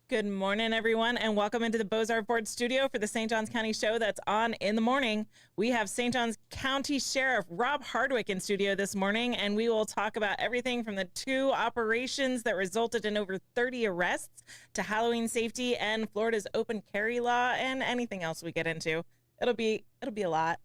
Good morning, everyone, and welcome into the Bozard Ford studio for the St. Johns County show that's on in the morning. We have St. Johns County Sheriff Rob Hardwick in studio this morning, and we will talk about everything from the 2 operations that resulted in over 30 arrests to Halloween safety and Florida's open carry law and anything else we get into. It'll be a lot.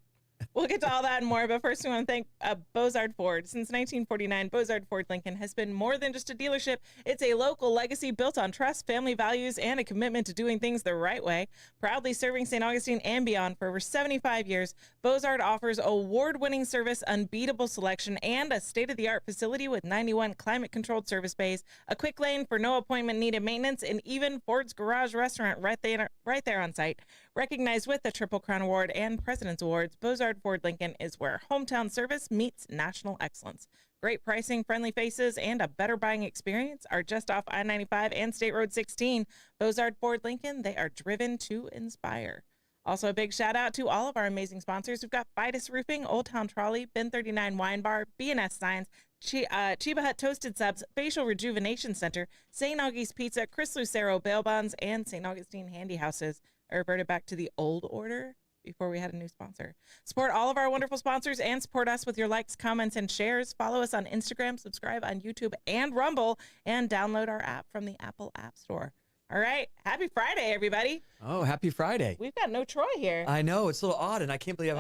We'll get to all that and more, but first we want to thank Bozard Ford. Since 1949, Bozard Ford Lincoln has been more than just a dealership. It's a local legacy built on trust, family values, and a commitment to doing things the right way. Proudly serving St. Augustine and beyond for over 75 years, Bozard offers award-winning service, unbeatable selection, and a state-of-the-art facility with 91 climate-controlled service bays, a quick lane for no appointment-needed maintenance, and even Ford's Garage restaurant right there on site. Recognized with the Triple Crown Award and President's Awards, Bozard Ford Lincoln is where hometown service meets national excellence. Great pricing, friendly faces, and a better buying experience are just off I-95 and State Road 16. Bozard Ford Lincoln, they are driven to inspire. Also, a big shout out to all of our amazing sponsors. We've got Fidus Roofing, Old Town Trolley, Ben 39 Wine Bar, B&S Signs, Chiba Hut Toasted Subs, Facial Rejuvenation Center, St. Augie's Pizza, Chris Lucero Bail Bonds, and St. Augustine Handy Houses. I reverted back to the old order before we had a new sponsor. Support all of our wonderful sponsors and support us with your likes, comments, and shares. Follow us on Instagram, subscribe on YouTube and Rumble, and download our app from the Apple App Store. All right. Happy Friday, everybody. Oh, happy Friday. We've got no Troy here. I know. It's a little odd, and I can't believe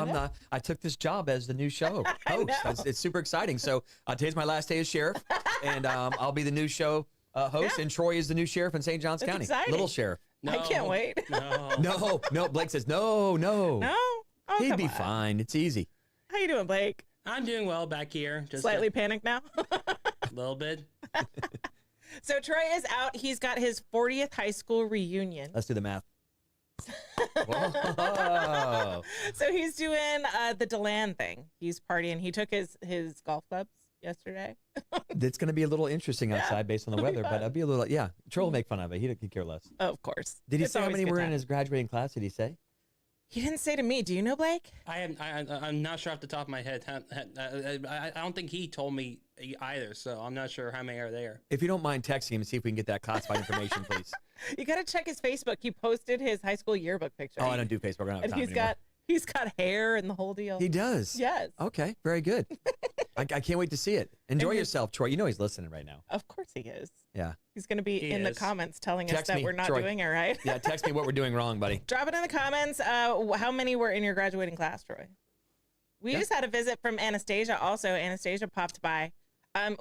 I took this job as the new show host. It's super exciting. So today's my last day as sheriff, and I'll be the new show host, and Troy is the new sheriff in St. Johns County. Exciting. Little sheriff. No, I can't wait. No. Blake says no. No? Oh, He'd be fine. It's easy. How you doing, Blake? I'm doing well back here. Just Slightly panicked now? a little bit. So Troy is out. He's got his 40th high school reunion. Let's do the math. Whoa. So he's doing the DeLand thing. He's partying. He took his golf clubs yesterday. It's going to be a little interesting outside based on the weather, but it'll be a little, Troy will make fun of it. He could care less. Oh, of course. Did he say how many were in his graduating class? Did he say? He didn't say to me. Do you know, Blake? I'm not sure off the top of my head. I don't think he told me either, so I'm not sure how many are there. If you don't mind texting him and see if we can get that classified information, please. You got to check his Facebook. He posted his high school yearbook picture. Oh, I don't do Facebook. I don't have time anymore. He's got hair and the whole deal. He does? Yes. Okay, very good. I can't wait to see it. Enjoy yourself, Troy. You know he's listening right now. Of course he is. Yeah. He's going to be in the comments telling us that we're not Troy. doing it right. Yeah, text me what we're doing wrong, buddy. Drop it in the comments. How many were in your graduating class, Troy? We just had a visit from Anastasia also. Anastasia popped by.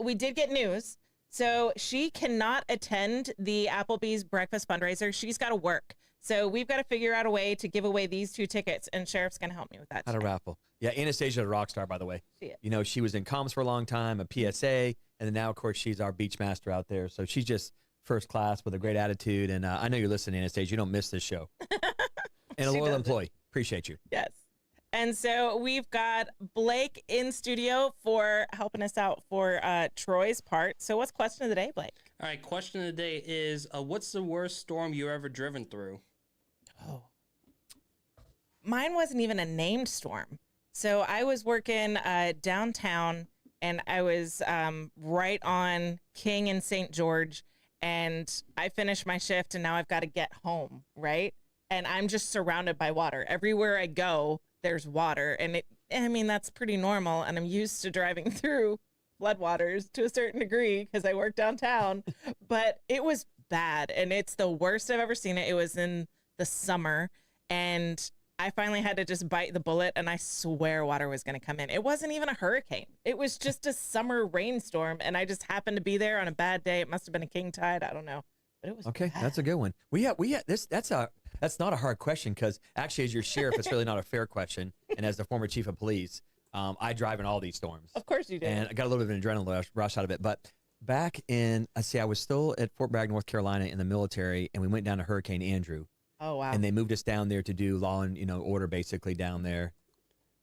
We did get news. So she cannot attend the Applebee's breakfast fundraiser. She's got to work. So we've got to figure out a way to give away these 2 tickets, and Sheriff's going to help me with that. How to raffle. Yeah, Anastasia, a rock star, by the way. She is. You know, she was in comms for a long time, a PSA, and then now, of course, she's our beach master out there. So she's just first class with a great attitude. And I know you're listening, Anastasia. You don't miss this show. And a loyal employee. Appreciate you. Yes. And so we've got Blake in studio for helping us out for Troy's part. So what's question of the day, Blake? All right, question of the day is, what's the worst storm you ever driven through? Oh. Mine wasn't even a named storm. So I was working downtown, and I was right on King and St. George, and I finished my shift, and now I've got to get home, right? And I'm just surrounded by water. Everywhere I go, there's water, and that's pretty normal, and I'm used to driving through floodwaters to a certain degree because I work downtown, but it was bad, and it's the worst I've ever seen it. It was in the summer, and I finally had to just bite the bullet, and I swear water was going to come in. It wasn't even a hurricane. It was just a summer rainstorm, and I just happened to be there on a bad day. It must have been a king tide. I don't know, but it was okay. bad. That's a good one. That's not a hard question because actually, as your sheriff, it's really not a fair question. And as the former chief of police, I drive in all these storms. Of course you do. And I got a little bit of an adrenaline rush out of it. But back in, I was still at Fort Bragg, North Carolina in the military, and we went down to Hurricane Andrew. Oh, wow. And they moved us down there to do law and order basically down there.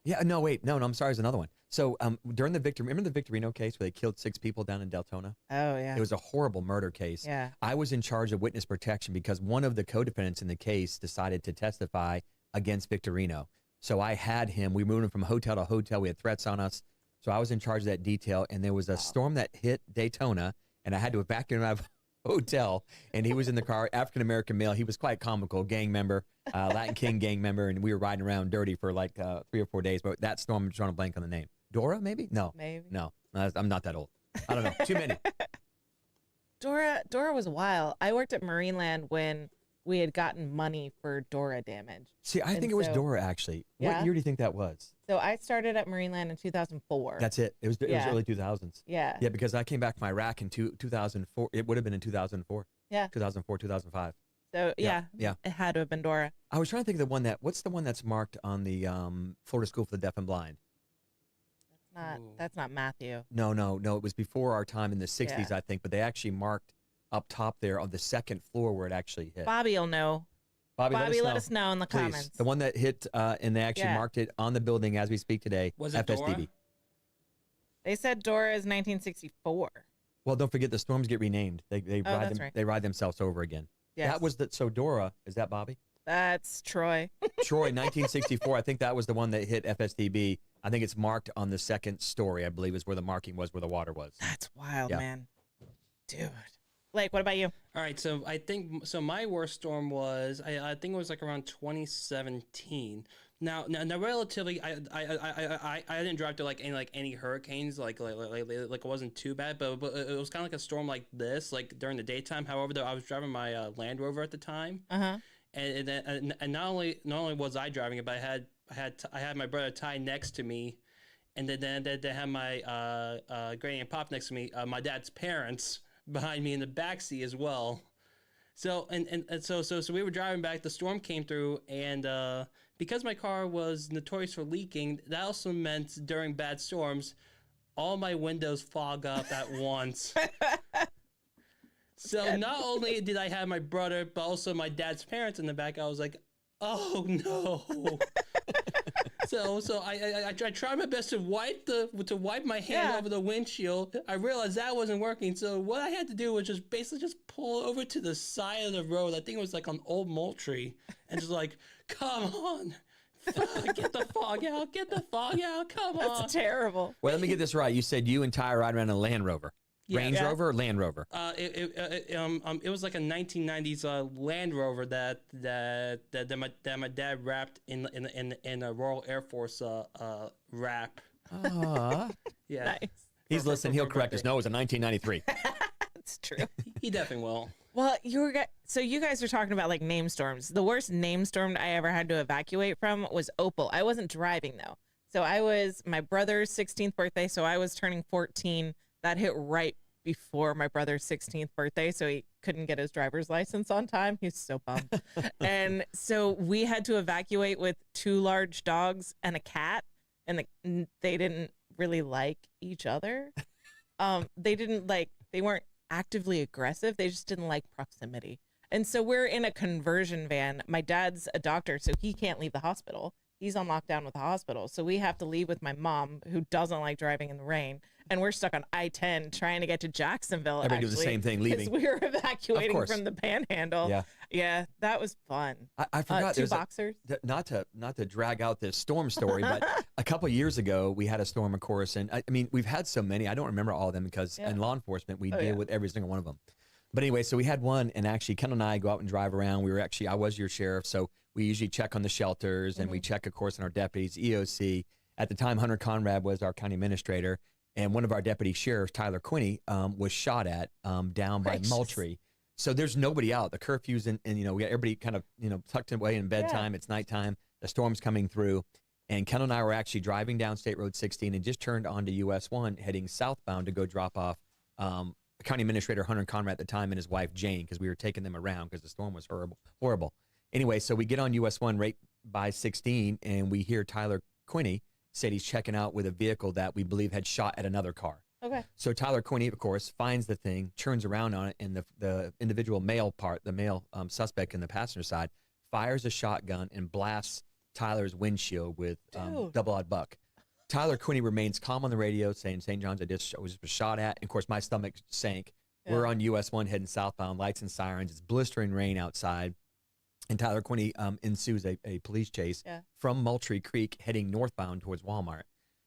Yeah, no, wait. No, I'm sorry. There's another one. So during remember the Victorino case where they killed 6 people down in Deltona? Oh, yeah. It was a horrible murder case. Yeah. I was in charge of witness protection because one of the co-defendants in the case decided to testify against Victorino. So I had him. We moved him from hotel to hotel. We had threats on us. So I was in charge of that detail. And there was a storm that hit Daytona, and I had to evacuate him out of hotel, and he was in the car, African American male. He was quite comical, gang member, Latin King gang member, and we were riding around dirty for like 3 or 4 days. But that storm, I'm trying to blank on the name. Dora, maybe? No, Maybe. no, I'm not that old. I don't know. Too many. Dora was wild. I worked at Marineland when we had gotten money for Dora damage. See, I think it was Dora actually. What Yeah? year do you think that was? So I started at Marineland in 2004. That's it. It was Yeah. early 2000s. Yeah. Yeah, because I came back from Iraq in 2004. It would have been in 2004. Yeah. 2004, 2005. So Yeah. it had to have been Dora. I was trying to think of the one what's the one that's marked on the Florida School for the Deaf and Blind? That's not Matthew. No. It was before our time in the 60s, Yeah. I think, but they actually marked up top there on the second floor where it actually hit. Bobby will know. Bobby, Let us know in the please. comments. The one that hit, and they actually Yeah. marked it on the building as we speak today. Was it FSDB. Dora? They said Dora is 1964. Well, don't forget the storms get renamed. They ride that's them. right. They ride themselves over again. Yes. That was so Dora, is that Bobby? That's Troy. Troy, 1964. I think that was the one that hit FSDB. I think it's marked on the second story, I believe, is where the marking was, where the water was. That's wild, Yeah. man. Dude. Blake, what about you? All right, so I think my worst storm was I think it was like around 2017. Now relatively I didn't drive to like any hurricanes like it wasn't too bad, but it was kind of like a storm like this like during the daytime. However, though I was driving my Land Rover at the time, and not only was I driving it, but I had my brother Ty next to me, and then they had my granny and pop next to me, my dad's parents behind me in the backseat as well. So so we were driving back. The storm came through, and because my car was notorious for leaking, that also meant during bad storms, all my windows fog up at once. So not only did I have my brother, but also my dad's parents in the back. I was like, oh no. So I tried my best to wipe my hand over the windshield. I realized that wasn't working. So what I had to do was just pull over to the side of the road. I think it was like on Old Moultrie, and just like, come on, get the fog out, come on. That's terrible. Well, let me get this right. You said you and Ty ride around in a Land Rover. Yeah. Range Rover or Land Rover? It was like a 1990s Land Rover that my dad wrapped in a Royal Air Force wrap. Yeah. Nice. He's listening. He'll correct us. No, it was a 1993. That's true. He definitely will. Well, you guys are talking about like name storms. The worst name storm I ever had to evacuate from was Opal. I wasn't driving though. So I was my brother's 16th birthday. So I was turning 14. That hit right before my brother's 16th birthday. So he couldn't get his driver's license on time. He's so bummed. And so we had to evacuate with 2 large dogs and a cat. And they didn't really like each other. They weren't actively aggressive. They just didn't like proximity. And so we're in a conversion van. My dad's a doctor, so he can't leave the hospital. He's on lockdown with the hospital. So we have to leave with my mom, who doesn't like driving in the rain. And we're stuck on I-10 trying to get to Jacksonville. Everybody do the same thing, leaving. We were evacuating from the Panhandle. Yeah. Yeah, that was fun. I forgot. 2 boxers. Not to drag out this storm story, but a couple years ago we had a storm, of course, and I mean we've had so many. I don't remember all of them because in law enforcement we deal with every single one of them. But anyway, so we had one, and actually Ken and I go out and drive around. I was your sheriff, so we usually check on the shelters, and we check, of course, on our deputies, EOC. At the time, Hunter Conrad was our county administrator, and one of our deputy sheriffs, Tyler Quinney, was shot at down by Moultrie. So there's nobody out. The curfew's and we got everybody kind of tucked away in bedtime. It's nighttime. The storm's coming through, and Ken and I were actually driving down State Road 16 and just turned onto US 1, heading southbound to go drop off County Administrator Hunter Conrad at the time and his wife Jane, because we were taking them around because the storm was horrible. Anyway, so we get on US 1 right by 16, and we hear Tyler Quinney said he's checking out with a vehicle that we believe had shot at another car. Okay. So Tyler Quinney, of course, finds the thing, turns around on it, and the individual male suspect in the passenger side fires a shotgun and blasts Tyler's windshield with double-aught buck. Tyler Quinney remains calm on the radio, saying St. John's was shot at. And of course, my stomach sank. Yeah. We're on US 1 heading southbound, lights and sirens. It's blistering rain outside. And Tyler Quinney ensues a police chase from Moultrie Creek heading northbound towards Walmart.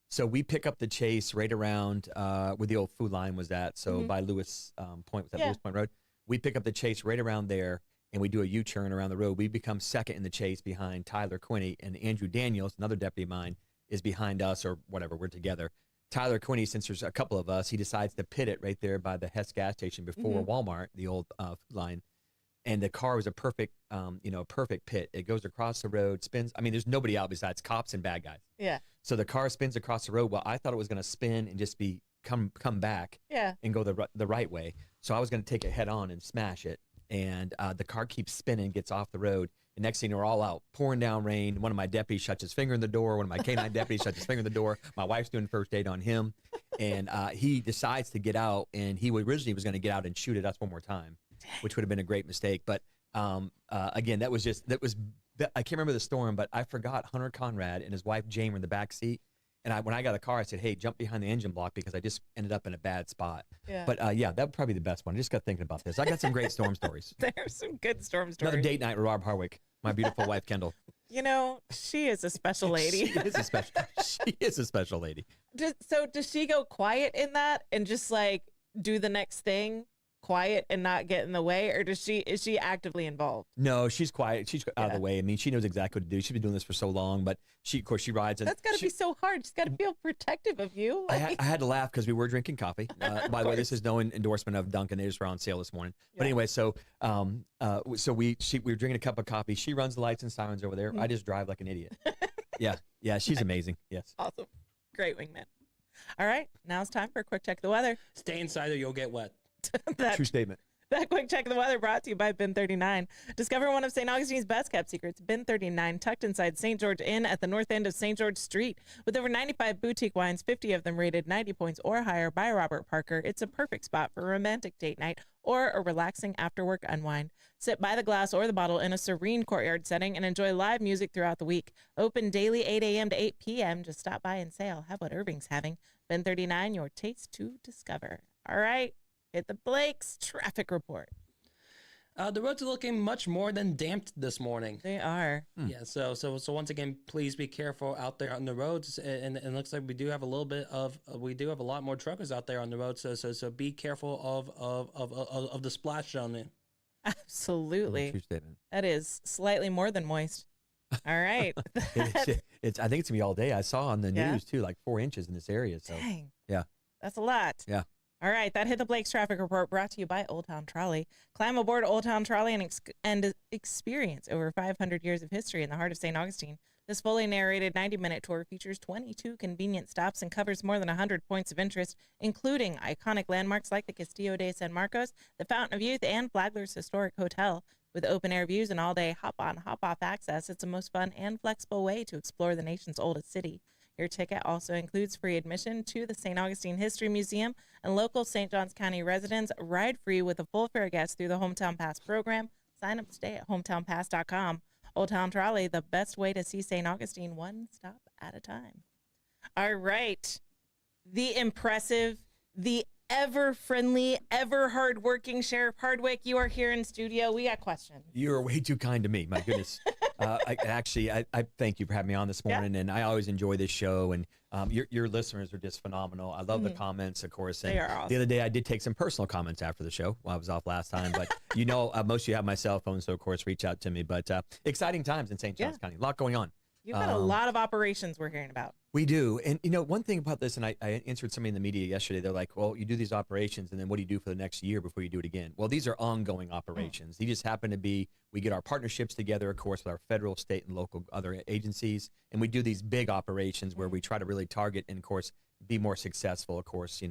So we pick up the chase right around where the old food line was at. So by Lewis Point, was that Lewis Point Road? We pick up the chase right around there, and we do a U-turn around the road. We become second in the chase behind Tyler Quinney, and Andrew Daniels, another deputy of mine, is behind us or whatever. We're together. Tyler Quinney, since there's a couple of us, he decides to pit it right there by the Hess gas station before Walmart, the old line. And the car was a perfect, perfect pit. It goes across the road, spins. I mean, there's nobody out besides cops and bad guys. Yeah. So the car spins across the road. Well, I thought it was going to spin and just come back and go the right way. So I was going to take it head on and smash it. And the car keeps spinning, gets off the road. And next thing, we're all out, pouring down rain. One of my deputies shuts his finger in the door. One of my canine deputies shuts his finger in the door. My wife's doing first aid on him. And he decides to get out. And he originally was going to get out and shoot at us one more time, which would have been a great mistake. But again, I can't remember the storm, but I forgot Hunter Conrad and his wife Jane were in the back seat. And when I got the car, I said, hey, jump behind the engine block because I just ended up in a bad spot. Yeah. But that would probably be the best one. I just got thinking about this. I got some great storm stories. There's some good storm stories. Another date night with Rob Hardwick, my beautiful wife, Kendall. You know, she is a special lady. She is a special lady. So does she go quiet in that and just like do the next thing quiet and not get in the way, or is she actively involved? No, she's quiet. She's out of the way. I mean, she knows exactly what to do. She's been doing this for so long, but of course she rides. And that's got to be so hard. She's got to feel protective of you. I had to laugh because we were drinking coffee. By the way, this is no endorsement of Dunkin'. They just were on sale this morning. But anyway, so we were drinking a cup of coffee. She runs the lights and sirens over there. I just drive like an idiot. Yeah, she's amazing. Yes. Awesome. Great wingman. All right, now it's time for a quick check of the weather. Stay inside or you'll get wet. True statement. That quick check of the weather brought to you by Bin 39. Discover one of St. Augustine's best kept secrets. Bin 39, tucked inside St. George Inn at the north end of St. George Street. With over 95 boutique wines, 50 of them rated 90 points or higher by Robert Parker, it's a perfect spot for a romantic date night or a relaxing after-work unwind. Sit by the glass or the bottle in a serene courtyard setting and enjoy live music throughout the week. Open daily 8 a.m. to 8 p.m. Just stop by and say, I'll have what Irving's having. Bin 39, your taste to discover. All right. Hit the Blake's traffic report. The roads are looking much more than damped this morning. They are. Yeah. So once again, please be careful out there on the roads. And it looks like we do have a lot more truckers out there on the road. So be careful of the splash zone. Absolutely. True statement. That is slightly more than moist. All right. I think it's gonna be all day. I saw on the news too, like 4 inches in this area. So Dang. yeah, that's a lot. Yeah. All right, that hit the Blake's traffic report brought to you by Old Town Trolley. Climb aboard Old Town Trolley and experience over 500 years of history in the heart of St. Augustine. This fully narrated 90-minute tour features 22 convenient stops and covers more than 100 points of interest, including iconic landmarks like the Castillo de San Marcos, the Fountain of Youth, and Flagler's Historic Hotel. With open-air views and all-day hop-on, hop-off access, it's the most fun and flexible way to explore the nation's oldest city. Your ticket also includes free admission to the St. Augustine History Museum, and local St. Johns County residents ride free with a full fare guest through the Hometown Pass program. Sign up today at hometownpass.com. Old Town Trolley, the best way to see St. Augustine one stop at a time. All right. The impressive, the ever-friendly, ever-hardworking Sheriff Hardwick, you are here in studio. We got questions. You are way too kind to me. My goodness. I thank you for having me on this morning, and I always enjoy this show, and your listeners are just phenomenal. I love the comments, of course. And they are awesome. The other day, I did take some personal comments after the show while I was off last time, but most of you have my cell phone, so of course, reach out to me. But exciting times in St. Johns County. A lot going on. You've got a lot of operations we're hearing about. We do. And, one thing about this, and I answered somebody in the media yesterday, they're like, well, you do these operations, and then what do you do for the next year before you do it again? Well, these are ongoing operations. These just happen to be, we get our partnerships together, of course, with our federal, state, and local other agencies, and we do these big operations where we try to really target and, of course, be more successful, of course,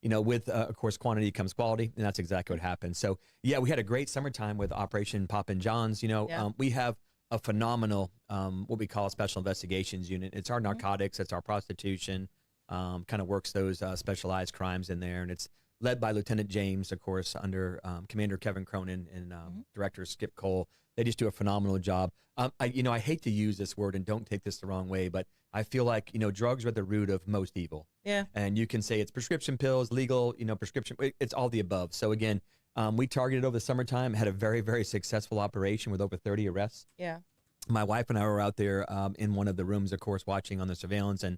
with, of course, quantity comes quality, and that's exactly what happened. So, yeah, we had a great summertime with Operation Poppin' John's. We have a phenomenal, what we call a special investigations unit. It's our narcotics, it's our prostitution, kind of works those specialized crimes in there. And it's led by Lieutenant James, of course, under Commander Kevin Cronin and Director Skip Cole. They just do a phenomenal job. I hate to use this word, and don't take this the wrong way, but I feel like, drugs are at the root of most evil. Yeah. And you can say it's prescription pills, legal, prescription, it's all the above. So again, we targeted over the summertime, had a very, very successful operation with over 30 arrests. Yeah. My wife and I were out there in one of the rooms, of course, watching on the surveillance, and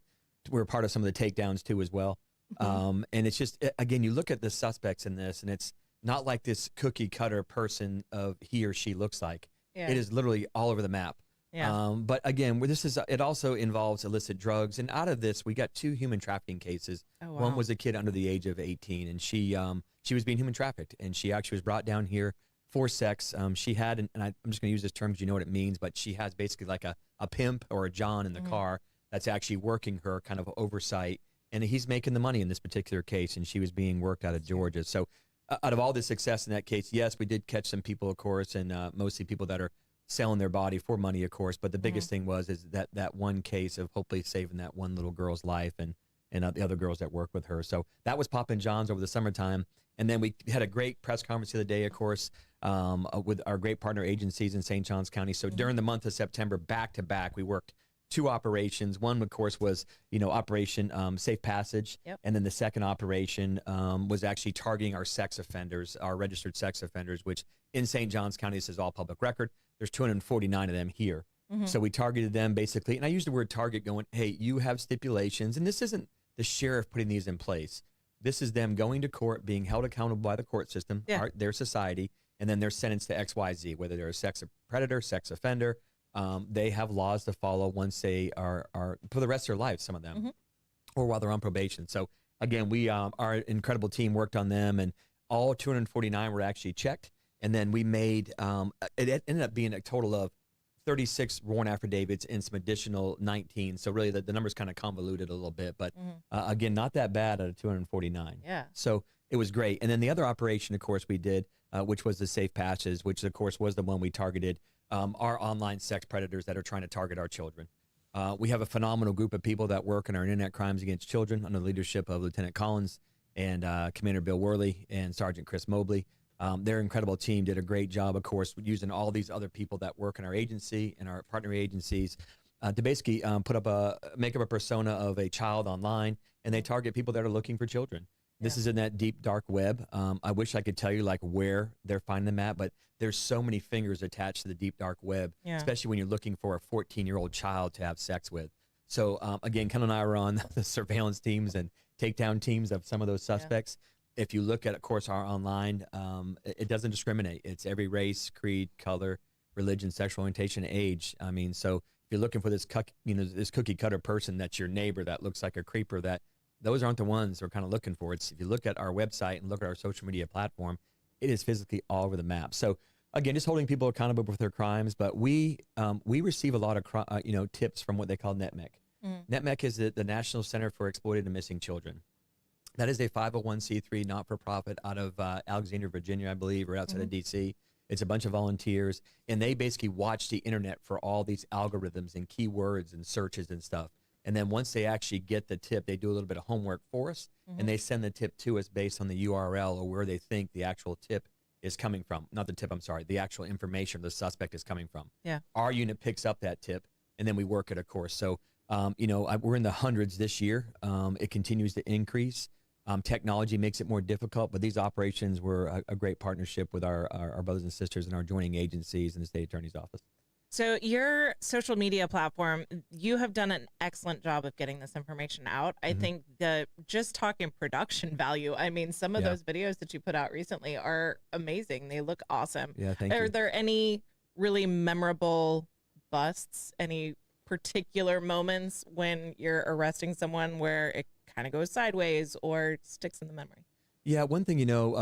we were part of some of the takedowns too as well. And it's just, again, you look at the suspects in this, and it's not like this cookie cutter person of he or she looks like. Yeah. It is literally all over the map. Yeah. But again, it also involves illicit drugs. And out of this, we got 2 human trafficking cases. Oh, wow. One was a kid under the age of 18, and she was being human trafficked, and she actually was brought down here for sex. She had, and I'm just going to use this term because you know what it means, but she has basically like a pimp or a John in the car that's actually working her, kind of oversight, and he's making the money in this particular case, and she was being worked out of Georgia. So out of all the success in that case, yes, we did catch some people, of course, and mostly people that are selling their body for money, of course. But the biggest thing is that one case of hopefully saving that one little girl's life and the other girls that work with her. So that was Poppin' John's over the summertime. And then we had a great press conference the other day, of course, with our great partner agencies in St. Johns County. So during the month of September, back to back, we worked 2 operations. One, of course, was, Operation Safe Passage. Yep. And then the second operation was actually targeting our sex offenders, our registered sex offenders, which in St. Johns County, this is all public record. There's 249 of them here. So we targeted them basically. And I use the word target going, hey, you have stipulations. And this isn't the sheriff putting these in place. This is them going to court, being held accountable by the court system, their society, and then they're sentenced to XYZ, whether they're a sex predator, sex offender. They have laws to follow once they are for the rest of their lives, some of them, or while they're on probation. So again, our incredible team worked on them, and all 249 were actually checked. And then we made, it ended up being a total of 36 warrant affidavits and some additional 19. So really the number's kind of convoluted a little bit, but again, not that bad out of 249. Yeah. So it was great. And then the other operation, of course, we did, which was the Safe Passes, which of course was the one we targeted our online sex predators that are trying to target our children. We have a phenomenal group of people that work in our internet crimes against children under the leadership of Lieutenant Collins and Commander Bill Worley and Sergeant Chris Mobley. Their incredible team did a great job, of course, using all these other people that work in our agency and our partner agencies to basically make up a persona of a child online, and they target people that are looking for children. This is in that deep, dark web. I wish I could tell you like where they're finding them at, but there's so many fingers attached to the deep, dark web, especially when you're looking for a 14-year-old child to have sex with. So again, Ken and I were on the surveillance teams and takedown teams of some of those suspects. If you look at, of course, our online, it doesn't discriminate. It's every race, creed, color, religion, sexual orientation, age. I mean, so if you're looking for this, this cookie cutter person that's your neighbor that looks like a creeper, those aren't the ones we're kind of looking for. If you look at our website and look at our social media platform, it is physically all over the map. So again, just holding people accountable for their crimes. But we receive a lot of tips from what they call NetMec. NetMec is the National Center for Exploited and Missing Children. That is a 501c3 not-for-profit out of Alexandria, Virginia, I believe, or outside of D.C. It's a bunch of volunteers, and they basically watch the internet for all these algorithms and keywords and searches and stuff. And then once they actually get the tip, they do a little bit of homework for us, and they send the tip to us based on the URL or where they think the actual tip is coming from. Not the tip, I'm sorry, the actual information the suspect is coming from. Yeah. Our unit picks up that tip, and then we work it, of course. So, we're in the hundreds this year. It continues to increase. Technology makes it more difficult, but these operations were a great partnership with our brothers and sisters and our joining agencies in the state attorney's office. So your social media platform, you have done an excellent job of getting this information out. I think just talking production value, I mean, some of those videos that you put out recently are amazing. They look awesome. Yeah, thank you. Are there any really memorable busts, any particular moments when you're arresting someone where it kind of goes sideways or sticks in the memory? Yeah, one thing,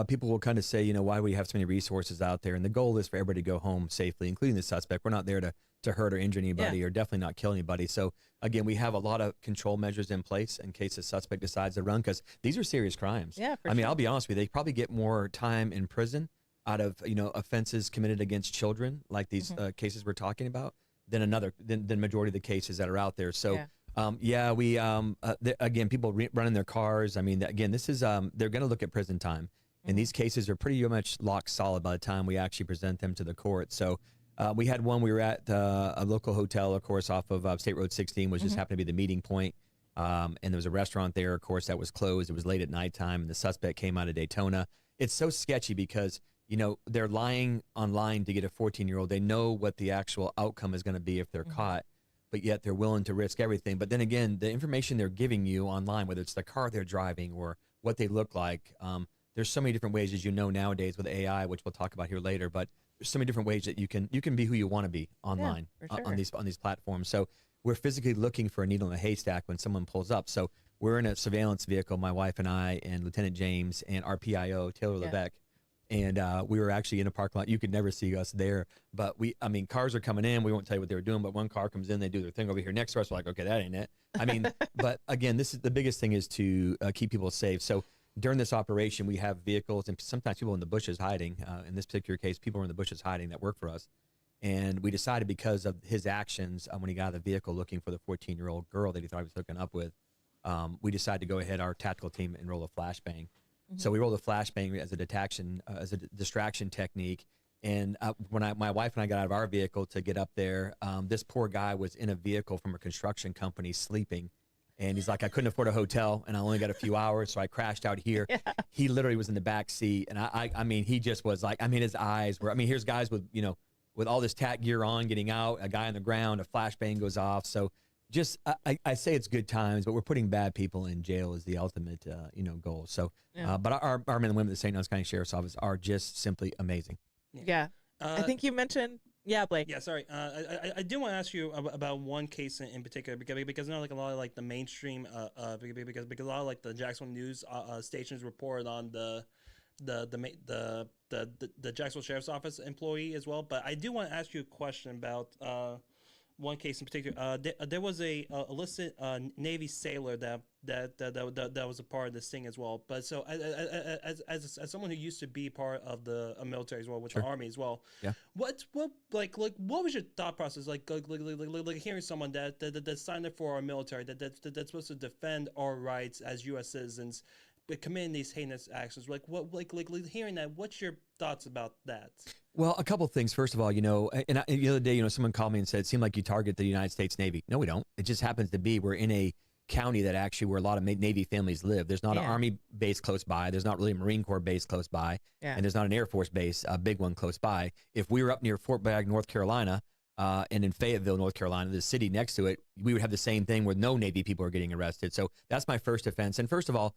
people will kind of say, why do we have so many resources out there? And the goal is for everybody to go home safely, including the suspect. We're not there to hurt or injure anybody or definitely not kill anybody. So again, we have a lot of control measures in place in case the suspect decides to run, because these are serious crimes. Yeah, I mean, I'll be honest with you, they probably get more time in prison out of, offenses committed against children, like these cases we're talking about, than majority of the cases that are out there. So again, people running their cars. I mean, again, this is, they're going to look at prison time. And these cases are pretty much locked solid by the time we actually present them to the court. So we had one, we were at a local hotel, of course, off of State Road 16, which just happened to be the meeting point. And there was a restaurant there, of course, that was closed. It was late at nighttime, and the suspect came out of Daytona. It's so sketchy because, they're lying online to get a 14-year-old. They know what the actual outcome is going to be if they're caught, but yet they're willing to risk everything. But then again, the information they're giving you online, whether it's the car they're driving or what they look like, there's so many different ways, as you know, nowadays with AI, which we'll talk about here later, but there's so many different ways that you can be who you want to be online for sure. on these platforms. So we're physically looking for a needle in a haystack when someone pulls up. So we're in a surveillance vehicle, my wife and I, and Lieutenant James and our PIO, Taylor Levesque. And we were actually in a parking lot. You could never see us there, but cars are coming in. We won't tell you what they were doing, but one car comes in, they do their thing over here next to us. We're like, okay, that ain't it. I mean, but again, this is the biggest thing, is to keep people safe. So during this operation, we have vehicles and sometimes people in the bushes hiding. In this particular case, people were in the bushes hiding that work for us. And we decided, because of his actions when he got out of the vehicle looking for the 14-year-old girl that he thought he was hooking up with, we decided to go ahead, our tactical team, and roll a flashbang. So we rolled a flashbang as a distraction technique. And when my wife and I got out of our vehicle to get up there, this poor guy was in a vehicle from a construction company sleeping. And he's like, I couldn't afford a hotel and I only got a few hours, so I crashed out here. Yeah. He literally was in the back seat. And I mean, he just was like, his eyes were, here's guys with, with all this tack gear on, getting out, a guy on the ground, a flashbang goes off. So just, I say it's good times, but we're putting bad people in jail is the ultimate, goal. So, but our men and women at the St. Johns County Sheriff's Office are just simply amazing. Yeah. I think you mentioned, Blake. Yeah, sorry. I do want to ask you about one case in particular, because I know, like, a lot of, like, the mainstream, because a lot of, like, the Jacksonville news stations report on the Jacksonville Sheriff's Office employee as well. But I do want to ask you a question about one case in particular. There was a illicit Navy sailor that was a part of this thing as well. But so as someone who used to be part of the military as well, with the Army as well, what was your thought process like hearing someone that signed up for our military, that's supposed to defend our rights as U.S. citizens, but committing these heinous actions? Hearing that, what's your thoughts about that? Well, a couple of things. First of all, the other day, someone called me and said, it seemed like you target the United States Navy. No, we don't. It just happens to be we're in a county that actually where a lot of Navy families live. There's not an Army base close by. There's not really a Marine Corps base close by. Yeah. And there's not an Air Force base, a big one close by. If we were up near Fort Bragg, North Carolina, and in Fayetteville, North Carolina, the city next to it, we would have the same thing where no Navy people are getting arrested. So that's my first offense. And first of all,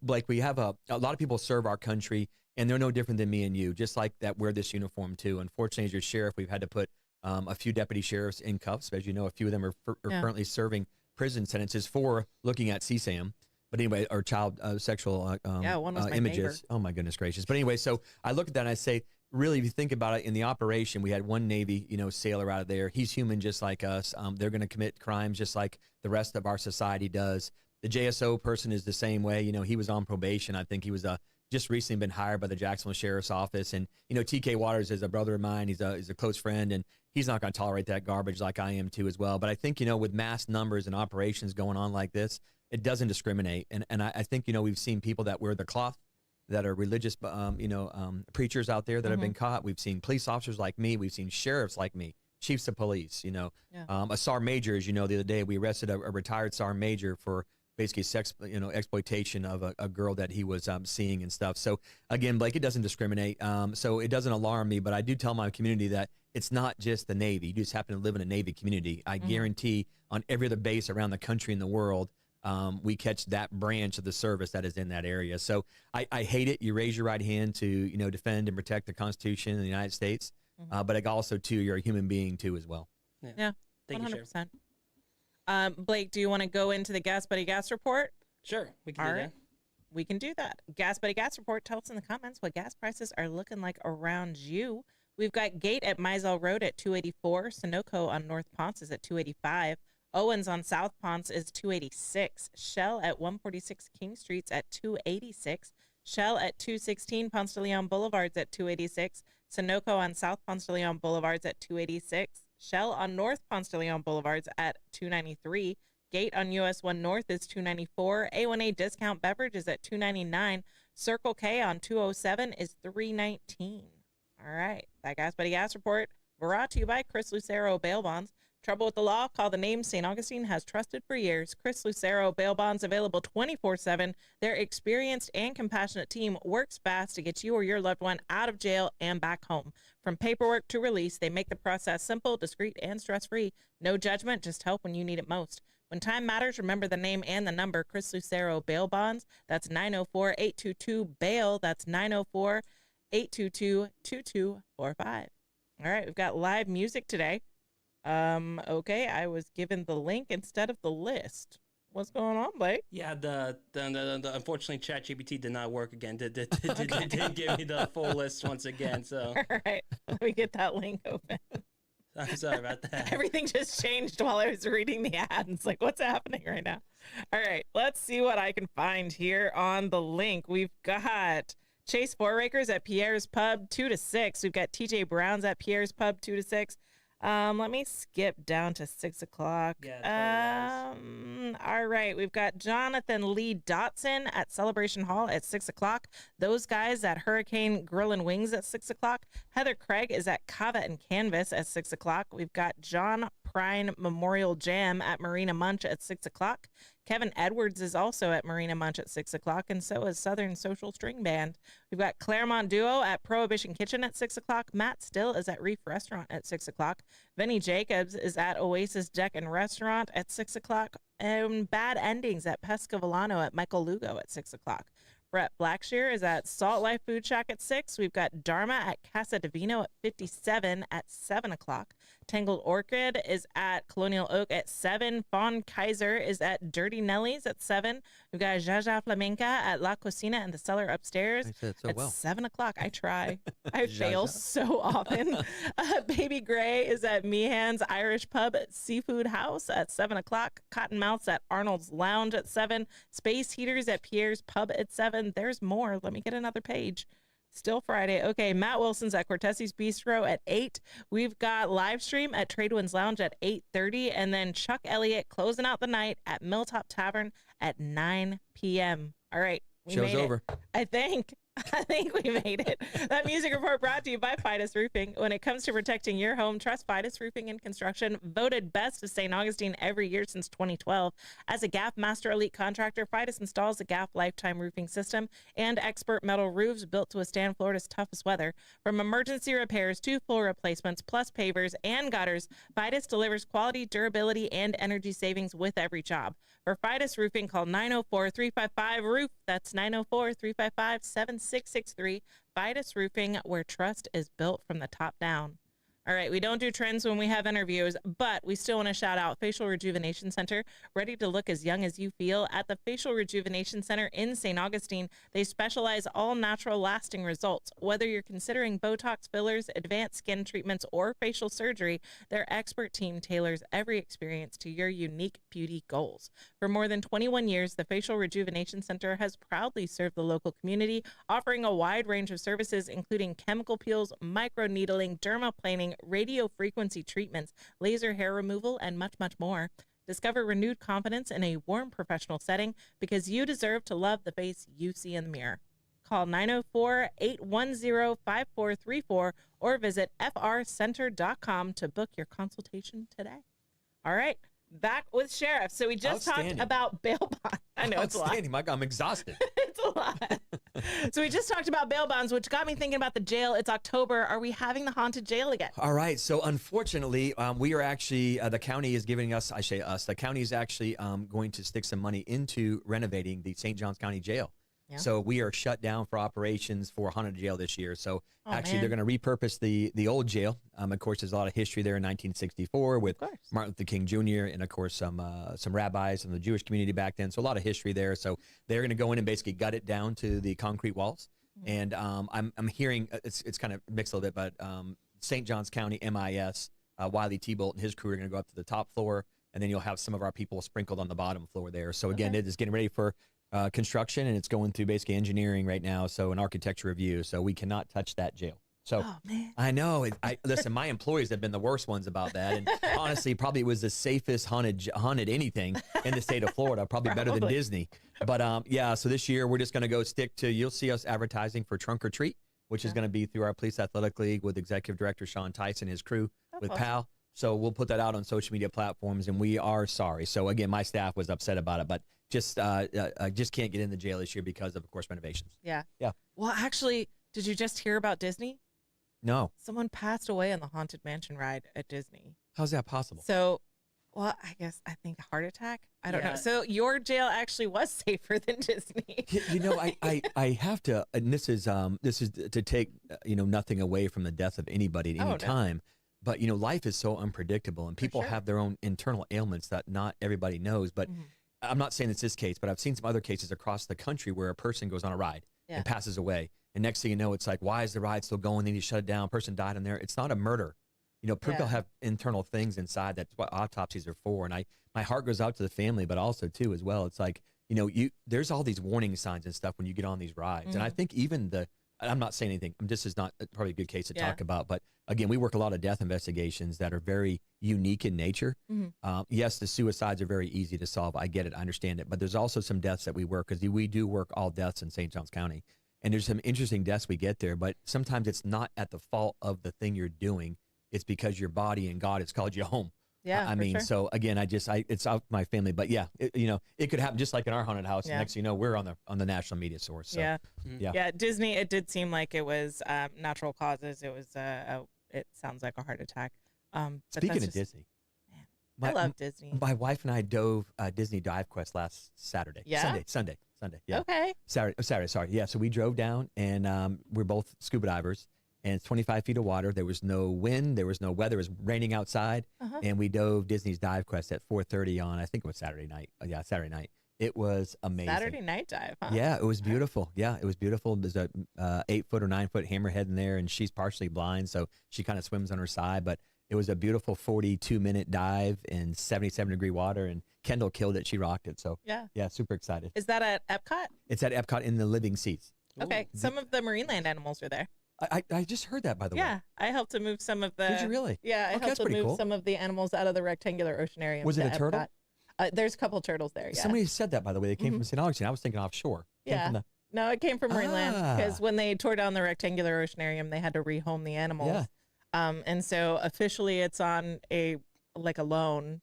Blake, we have a lot of people serve our country, and they're no different than me and you, just like that wear this uniform too. Unfortunately, as your sheriff, we've had to put a few deputy sheriffs in cuffs. As you know, a few of them are currently serving prison sentences for looking at CSAM. But anyway, or child sexual one was my images. neighbor. Oh my goodness gracious. But anyway, so I look at that and I say, really, if you think about it, in the operation, we had one Navy, sailor out of there. He's human just like us. They're going to commit crimes just like the rest of our society does. The JSO person is the same way. He was on probation. I think he was just recently been hired by the Jacksonville Sheriff's Office. And, TK Waters is a brother of mine. He's a close friend, and he's not going to tolerate that garbage like I am too as well. But I think, with mass numbers and operations going on like this, it doesn't discriminate. And I think, we've seen people that wear the cloth, that are religious, preachers out there that have been caught. We've seen police officers like me. We've seen sheriffs like me, chiefs of police, a SAR major. As you know, the other day we arrested a retired SAR major for basically sex, exploitation of a girl that he was seeing and stuff. So again, Blake, it doesn't discriminate. So it doesn't alarm me, but I do tell my community that it's not just the Navy. You just happen to live in a Navy community. I guarantee on every other base around the country and the world, we catch that branch of the service that is in that area. So I hate it. You raise your right hand to, defend and protect the Constitution of the United States. But also too, you're a human being too as well. Yeah. 100%. Blake, do you want to go into the Gas Buddy Gas report? Sure. We can do that. We can do that. Gas Buddy Gas report. Tell us in the comments what gas prices are looking like around you. We've got Gate at Mizell Road at $2.84. Sunoco on North Ponce is at $2.85. Owens on South Ponce is $2.86. Shell at 146 King Street's at $2.86. Shell at 216 Ponce de Leon Boulevard's at $2.86. Sunoco on South Ponce de Leon Boulevard's at $2.86. Shell on North Ponce de Leon Boulevard's at $2.93. Gate on US 1 North is $2.94. A1A Discount Beverage is at $2.99. Circle K on 207 is $3.19. All right. That Gas Buddy Gas report brought to you by Chris Lucero Bail Bonds. Trouble with the law? Call the name St. Augustine has trusted for years. Chris Lucero Bail Bonds, available 24/7. Their experienced and compassionate team works fast to get you or your loved one out of jail and back home. From paperwork to release, they make the process simple, discreet, and stress-free. No judgment, just help when you need it most. When time matters, remember the name and the number. Chris Lucero Bail Bonds. That's 904-822-BAIL. That's 904-822-2245. All right, we've got live music today. Okay, I was given the link instead of the list. What's going on, Blake? Yeah, the unfortunately ChatGPT did not work again. Didn't give me the full list once again. So All right, let me get that link open. I'm sorry about that. Everything just changed while I was reading the ad. It's like, what's happening right now? All right, let's see what I can find here on the link. We've got Chase Fourrakers at Pierre's Pub 2 to 6. We've got TJ Brown's at Pierre's Pub 2 to 6. Let me skip down to 6 o'clock. Yeah, all right. We've got Jonathan Lee Dotson at Celebration Hall at 6 o'clock. Those guys at Hurricane Grill and Wings at 6 o'clock. Heather Craig is at Cava and Canvas at 6 o'clock. We've got John Prine Memorial Jam at Marina Munch at 6 o'clock. Kevin Edwards is also at Marina Munch at 6 o'clock, and so is Southern Social String Band. We've got Claremont Duo at Prohibition Kitchen at 6 o'clock. Matt Still is at Reef Restaurant at 6 o'clock. Vinny Jacobs is at Oasis Deck and Restaurant at 6 o'clock. And Bad Endings at Pesca Volano at Michael Lugo at 6 o'clock. Brett Blackshear is at Salt Life Food Shack at 6. We've got Dharma at Casa Divino at 57 at 7 o'clock. Tangled Orchid is at Colonial Oak at 7. Fawn Kaiser is at Dirty Nelly's at 7. We've got Jaja Flamenca at La Cocina and the Cellar upstairs I said it so at well. 7 o'clock. I try. I Jaja. fail so often. Baby Gray is at Meehan's Irish Pub at Seafood House at 7 o'clock. Cottonmouth's at Arnold's Lounge at 7. Space Heaters at Pierre's Pub at 7. There's more. Let me get another page. Still Friday. Okay, Matt Wilson's at Cortesi's Bistro at 8. We've got live stream at Tradewinds Lounge at 8:30, and then Chuck Elliott closing out the night at Milltop Tavern at 9 p.m. All right, we Show's made over. it. I think we made it. That music report brought to you by Fidus Roofing. When it comes to protecting your home, trust Fidus Roofing and Construction. Voted best of St. Augustine every year since 2012. As a GAF Master Elite contractor, Fidus installs a GAF lifetime roofing system and expert metal roofs built to withstand Florida's toughest weather. From emergency repairs to full replacements, plus pavers and gutters, Fidus delivers quality, durability, and energy savings with every job. For Fidus Roofing, call 904-355-ROOF. That's 904-355-7663. Fidus Roofing, where trust is built from the top down. All right, we don't do trends when we have interviews, but we still want to shout out Facial Rejuvenation Center, ready to look as young as you feel. At the Facial Rejuvenation Center in St. Augustine, they specialize all natural lasting results. Whether you're considering Botox fillers, advanced skin treatments, or facial surgery, their expert team tailors every experience to your unique beauty goals. For more than 21 years, the Facial Rejuvenation Center has proudly served the local community, offering a wide range of services, including chemical peels, microneedling, dermaplaning, radio frequency treatments, laser hair removal, and much, much more. Discover renewed confidence in a warm professional setting because you deserve to love the face you see in the mirror. Call 904-810-5434 or visit frcenter.com to book your consultation today. All right, back with Sheriff. So we just talked Outstanding. about bail bonds. I know it's a lot. Outstanding. Mike, I'm exhausted. It's a lot. So we just talked about bail bonds, which got me thinking about the jail. It's October. Are we having the haunted jail again? All right. So unfortunately, we are actually, the county is giving us, I say us, the county is actually going to stick some money into renovating the St. Johns County Jail. Yeah. So we are shut down for operations for haunted jail this year. So Oh, actually, man. they're going to repurpose the old jail. Of course, there's a lot of history there in 1964 with course. Martin Luther King Jr. and of course some rabbis from the Jewish community back then. So a lot of history there. So they're going to go in and basically gut it down to the concrete walls. And I'm hearing it's kind of mixed a little bit, but St. Johns County MIS, Wiley T-Bolt and his crew are going to go up to the top floor, and then you'll have some of our people sprinkled on the bottom floor there. So again, it is getting ready for construction, and it's going through basically engineering right now, so an architecture review. So we cannot touch that jail. So Oh, man. I know. Listen, my employees have been the worst ones about that, and honestly, probably was the safest haunted anything in the state of Florida, probably better than Probably. Disney. But yeah, so this year we're just going to go stick to. You'll see us advertising for Trunk or Treat, which is going to be through our Police Athletic League with Executive Director Sean Tice and his crew with awesome. PAL. So we'll put that out on social media platforms, and we are sorry. So again, my staff was upset about it, but just can't get in the jail this year because of course, renovations. Yeah. Yeah. Well, actually, did you just hear about Disney? No, Someone passed away on the Haunted Mansion ride at Disney. how's that possible? So Well, I think a heart attack. I don't know. Yeah. So your jail actually was safer than Disney. I have to, and this is to take nothing away from the death of anybody at Oh, any no. time, but life is so unpredictable, and people sure. have their own internal ailments that not everybody knows. But Mhm. I'm not saying it's this case, but I've seen some other cases across the country where a person goes on a ride Yeah. and passes away, and next thing you know, it's like, why is the ride still going? They need to shut it down. Person died in there. It's not a murder. People Yeah. have internal things inside. That's what autopsies are for. And my heart goes out to the family, but also too as well. It's like, there's all these warning signs and stuff when you get on these rides. And I think even I'm not saying anything. This is not probably a good case to Yeah. talk about, but again, we work a lot of death investigations that are very unique in nature. Mhm. Yes, the suicides are very easy to solve. I get it. I understand it. But there's also some deaths that we work, because we do work all deaths in St. Johns County. And there's some interesting deaths we get there, but sometimes it's not at the fault of the thing you're doing. It's because your body and God has called you home. Yeah. I for mean, sure. so again, it's out my family, but yeah, it could happen just like in our haunted house. Yeah. And next thing you know, we're on the national media source. So, Yeah. yeah. Yeah. Disney, it did seem like it was natural causes. It was, it sounds like a heart attack. But Speaking that's of just- Disney, I love Disney. my wife and I dove Disney Dive Quest last Saturday. Yeah? Sunday. Yeah. Okay. Saturday. Sorry. Yeah. So we drove down, and we're both scuba divers, and it's 25 feet of water. There was no wind. There was no weather. It was raining outside, Uh-huh. and we dove Disney's Dive Quest at 4:30 on, I think it was Saturday night. Yeah, Saturday night. It was amazing. Saturday night dive, huh? Yeah, it was beautiful. Yeah, it was beautiful. There's a 8-foot or 9-foot hammerhead in there, and she's partially blind, so she kind of swims on her side. But it was a beautiful 42-minute dive in 77-degree water, and Kendall killed it. She rocked it. So Yeah. yeah, super excited. Is that at Epcot? It's at Epcot in the living seats. Okay. Some of the Marineland animals are there. I just heard that, by the way. Yeah. I helped to move some of the. Did you really? Yeah. I Okay, helped that's to pretty move cool. some of the animals out of the rectangular oceanarium. Was it to a turtle? Epcot. There's a couple turtles there. Yeah. Somebody said that, by the way. They came from St. Augustine. I was thinking offshore. Came Yeah. from the- No, it came from Marineland because Ah. when they tore down the rectangular oceanarium, they had to rehome the animals. Yeah. And so officially it's on a loan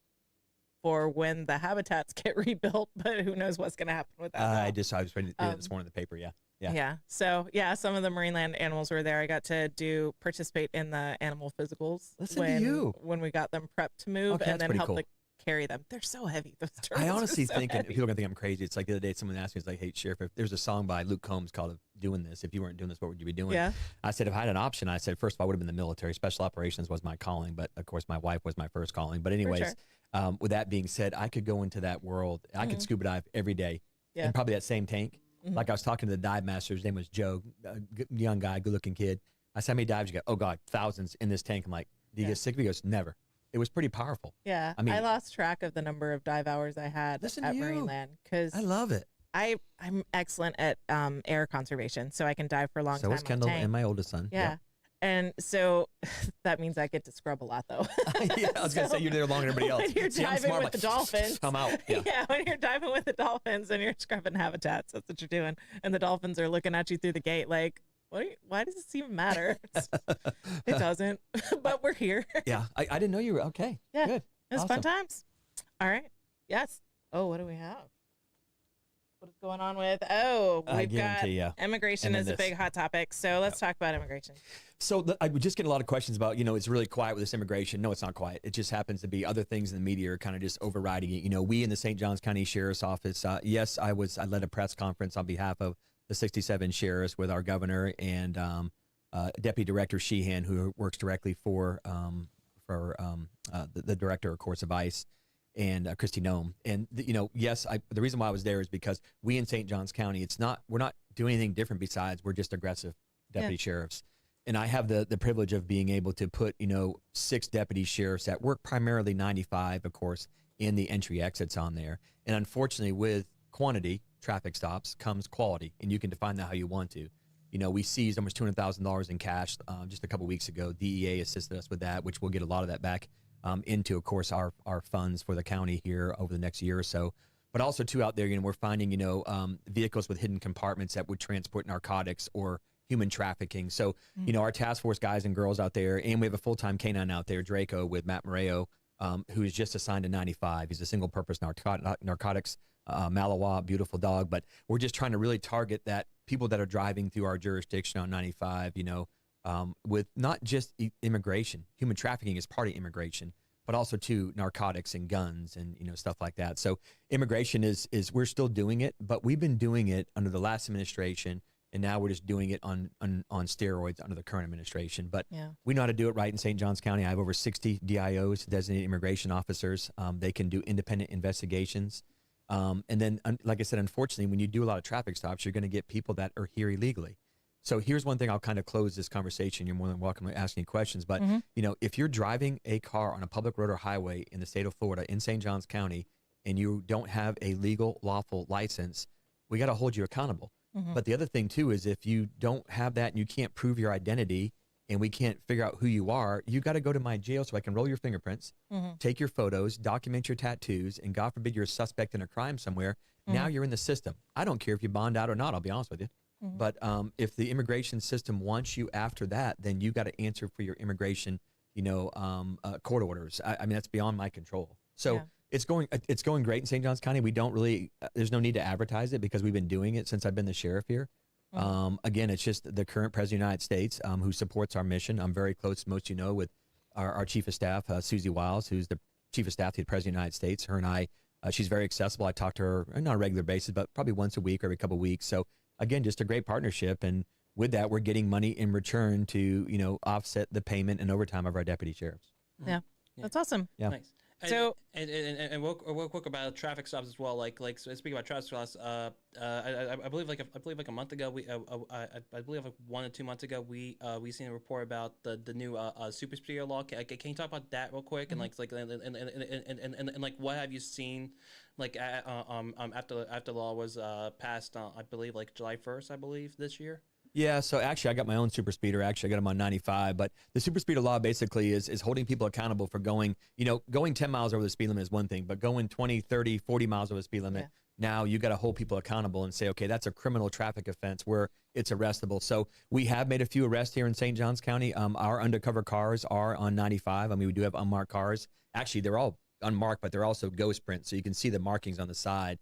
for when the habitats get rebuilt, but who knows what's going to happen with that. now. I was reading it this morning in the paper. Yeah. Yeah. Yeah. So some of the Marineland animals were there. I got to participate in the animal physicals Listen to you. when we got them prepped to move, Okay, and that's then pretty help cool. carry them. They're so heavy. Those turtles. I are honestly so think, and heavy. people are gonna think I'm crazy. It's like the other day, someone asked me, "It's like, hey, Sheriff, if there's a song by Luke Combs called "Doing This, if you weren't doing this, what would you be doing?" Yeah. I said, if I had an option, I said, first of all, I would have been the military. Special operations was my calling, but of course, my wife was my first calling. But anyways, sure. with that being said, I could go into that world. I could scuba dive every day Yeah. in probably that same tank. Like I was talking to the dive master. His name was Joe, a young guy, good-looking kid. I said, how many dives you got? Oh God, thousands in this tank. I'm like, do you get sick of it? He goes, never. It was pretty powerful. Yeah. I mean- I lost track of the number of dive hours I had Listen at to you. Marineland because I love it. I'm excellent at air conservation, so I can dive for a long So time. is on Kendall tank. and my oldest son. Yeah. And so that means I get to scrub a lot, though. Yeah, I was gonna say you're there longer than everybody else. When you're See, I'm diving smart, with like, the dolphins. I'm out. Yeah. When you're diving with the dolphins and you're scrubbing habitats, that's what you're doing. And the dolphins are looking at you through the gate like, why does this even matter? It doesn't, but we're here. Yeah, I didn't know you were okay. Yeah. Good. It was fun Awesome. times. All right. Yes. Oh, what do we have? What is going on with? Oh, I we've got guarantee ya. immigration And then is a this. big hot topic. So let's talk about immigration. So I would just get a lot of questions about, it's really quiet with this immigration. No, it's not quiet. It just happens to be other things in the media are kind of just overriding it. We in the St. Johns County Sheriff's Office, yes, I led a press conference on behalf of the 67 sheriffs with our governor and Deputy Director Sheehan, who works directly for the director, of course, of ICE, and Christy Nome. And yes, the reason why I was there is because we in St. Johns County, we're not doing anything different besides we're just aggressive deputy sheriffs. And I have the privilege of being able to put 6 deputy sheriffs that work primarily 95, of course, in the entry exits on there. And unfortunately, with quantity traffic stops comes quality, and you can define that how you want to. We seized almost $200,000 in cash just a couple weeks ago. DEA assisted us with that, which we'll get a lot of that back into, of course, our funds for the county here over the next year or so. But also, too, out there, we're finding, vehicles with hidden compartments that would transport narcotics or human trafficking. So, our task force guys and girls out there, and we have a full-time canine out there, Draco, with Matt Moreo, who is just assigned to 95. He's a single-purpose narcotics Malinois, beautiful dog. But we're just trying to really target that people that are driving through our jurisdiction on 95, with not just immigration. Human trafficking is part of immigration, but also to narcotics and guns and stuff like that. So immigration is we're still doing it, but we've been doing it under the last administration, and now we're just doing it on steroids under the current administration. But we know how to do it right in St. Johns County. I have over 60 DIOs, designated immigration officers. They can do independent investigations. And then, like I said, unfortunately, when you do a lot of traffic stops, you're going to get people that are here illegally. So here's one thing I'll kind of close this conversation. You're more than welcome to ask any questions. But, if you're driving a car on a public road or highway in the state of Florida, in St. Johns County, and you don't have a legal, lawful license, we got to hold you accountable. But the other thing, too, is if you don't have that and you can't prove your identity and we can't figure out who you are, you got to go to my jail so I can roll your fingerprints, take your photos, document your tattoos, and God forbid you're a suspect in a crime somewhere. Now you're in the system. I don't care if you bond out or not, I'll be honest with you. But if the immigration system wants you after that, then you got to answer for your immigration, court orders. I mean, that's beyond my control. So it's going great in St. Johns County. We don't really, there's no need to advertise it because we've been doing it since I've been the sheriff here. Again, it's just the current president of the United States who supports our mission. I'm very close, most with our chief of staff, Susie Wiles, who's the chief of staff to the president of the United States. Her and I, she's very accessible. I talk to her on a regular basis, but probably once a week or every couple of weeks. So again, just a great partnership. And with that, we're getting money in return to, offset the payment and overtime of our deputy sheriffs. Yeah. That's awesome. Yeah. Nice. So and real quick about traffic stops as well. Like so speaking about traffic stops, I believe like a month ago, I believe like 1 or 2 months ago, we seen a report about the new super speeder law. Can you talk about that real quick and like what have you seen like after the law was passed I believe like July 1st, I believe this year. Yeah, so actually I got my own super speeder. Actually, I got them on 95. But the super speeder law basically is holding people accountable for going 10 miles over the speed limit is one thing, but going 20, 30, 40 miles over the speed limit, now you got to hold people accountable and say, okay, that's a criminal traffic offense where it's arrestable. So we have made a few arrests here in St. Johns County. Our undercover cars are on 95. I mean, we do have unmarked cars. Actually, they're all unmarked, but they're also ghost print, so you can see the markings on the side.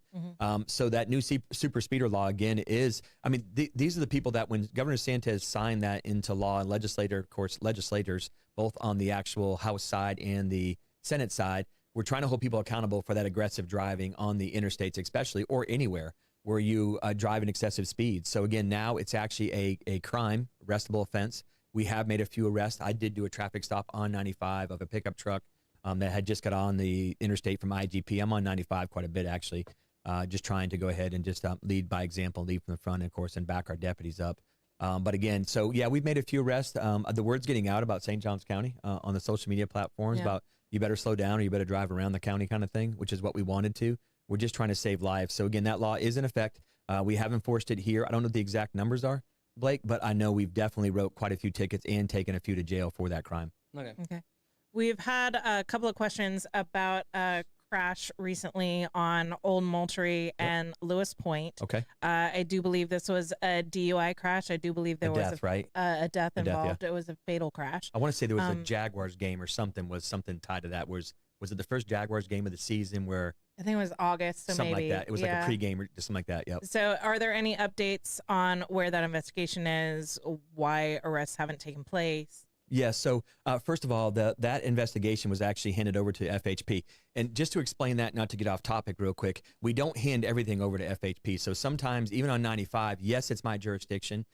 So that new super speeder law again is, I mean, these are the people that when Governor DeSantis signed that into law, and legislators both on the actual House side and the Senate side, we're trying to hold people accountable for that aggressive driving on the interstates, especially, or anywhere where you drive in excessive speeds. So again, now it's actually a crime, arrestable offense. We have made a few arrests. I did do a traffic stop on 95 of a pickup truck that had just got on the interstate from IGP. I'm on 95 quite a bit, actually, just trying to go ahead and just lead by example, lead from the front, and, of course, and back our deputies up. But again, so, yeah, we've made a few arrests. The word's getting out about St. Johns County on the social media platforms about you better slow down or you better drive around the county kind of thing, which is what we wanted to. We're just trying to save lives. So, again, that law is in effect. We have enforced it here. I don't know what the exact numbers are, Blake, but I know we've definitely wrote quite a few tickets and taken a few to jail for that crime. Okay. We've had a couple of questions about a crash recently on Old Moultrie and Lewis Point. Okay. I do believe this was a DUI crash. I do believe there was a death involved. It was a fatal crash. I want to say there was a Jaguars game or something tied to that. Was it the first Jaguars game of the season where I think it was August, so something maybe like that. It was like a pregame or something like that. Yep. So are there any updates on where that investigation is, why arrests haven't taken place? Yeah, so first of all, that investigation was actually handed over to FHP. And just to explain that, not to get off topic real quick, we don't hand everything over to FHP. So sometimes, even on 95, yes, it's my jurisdiction,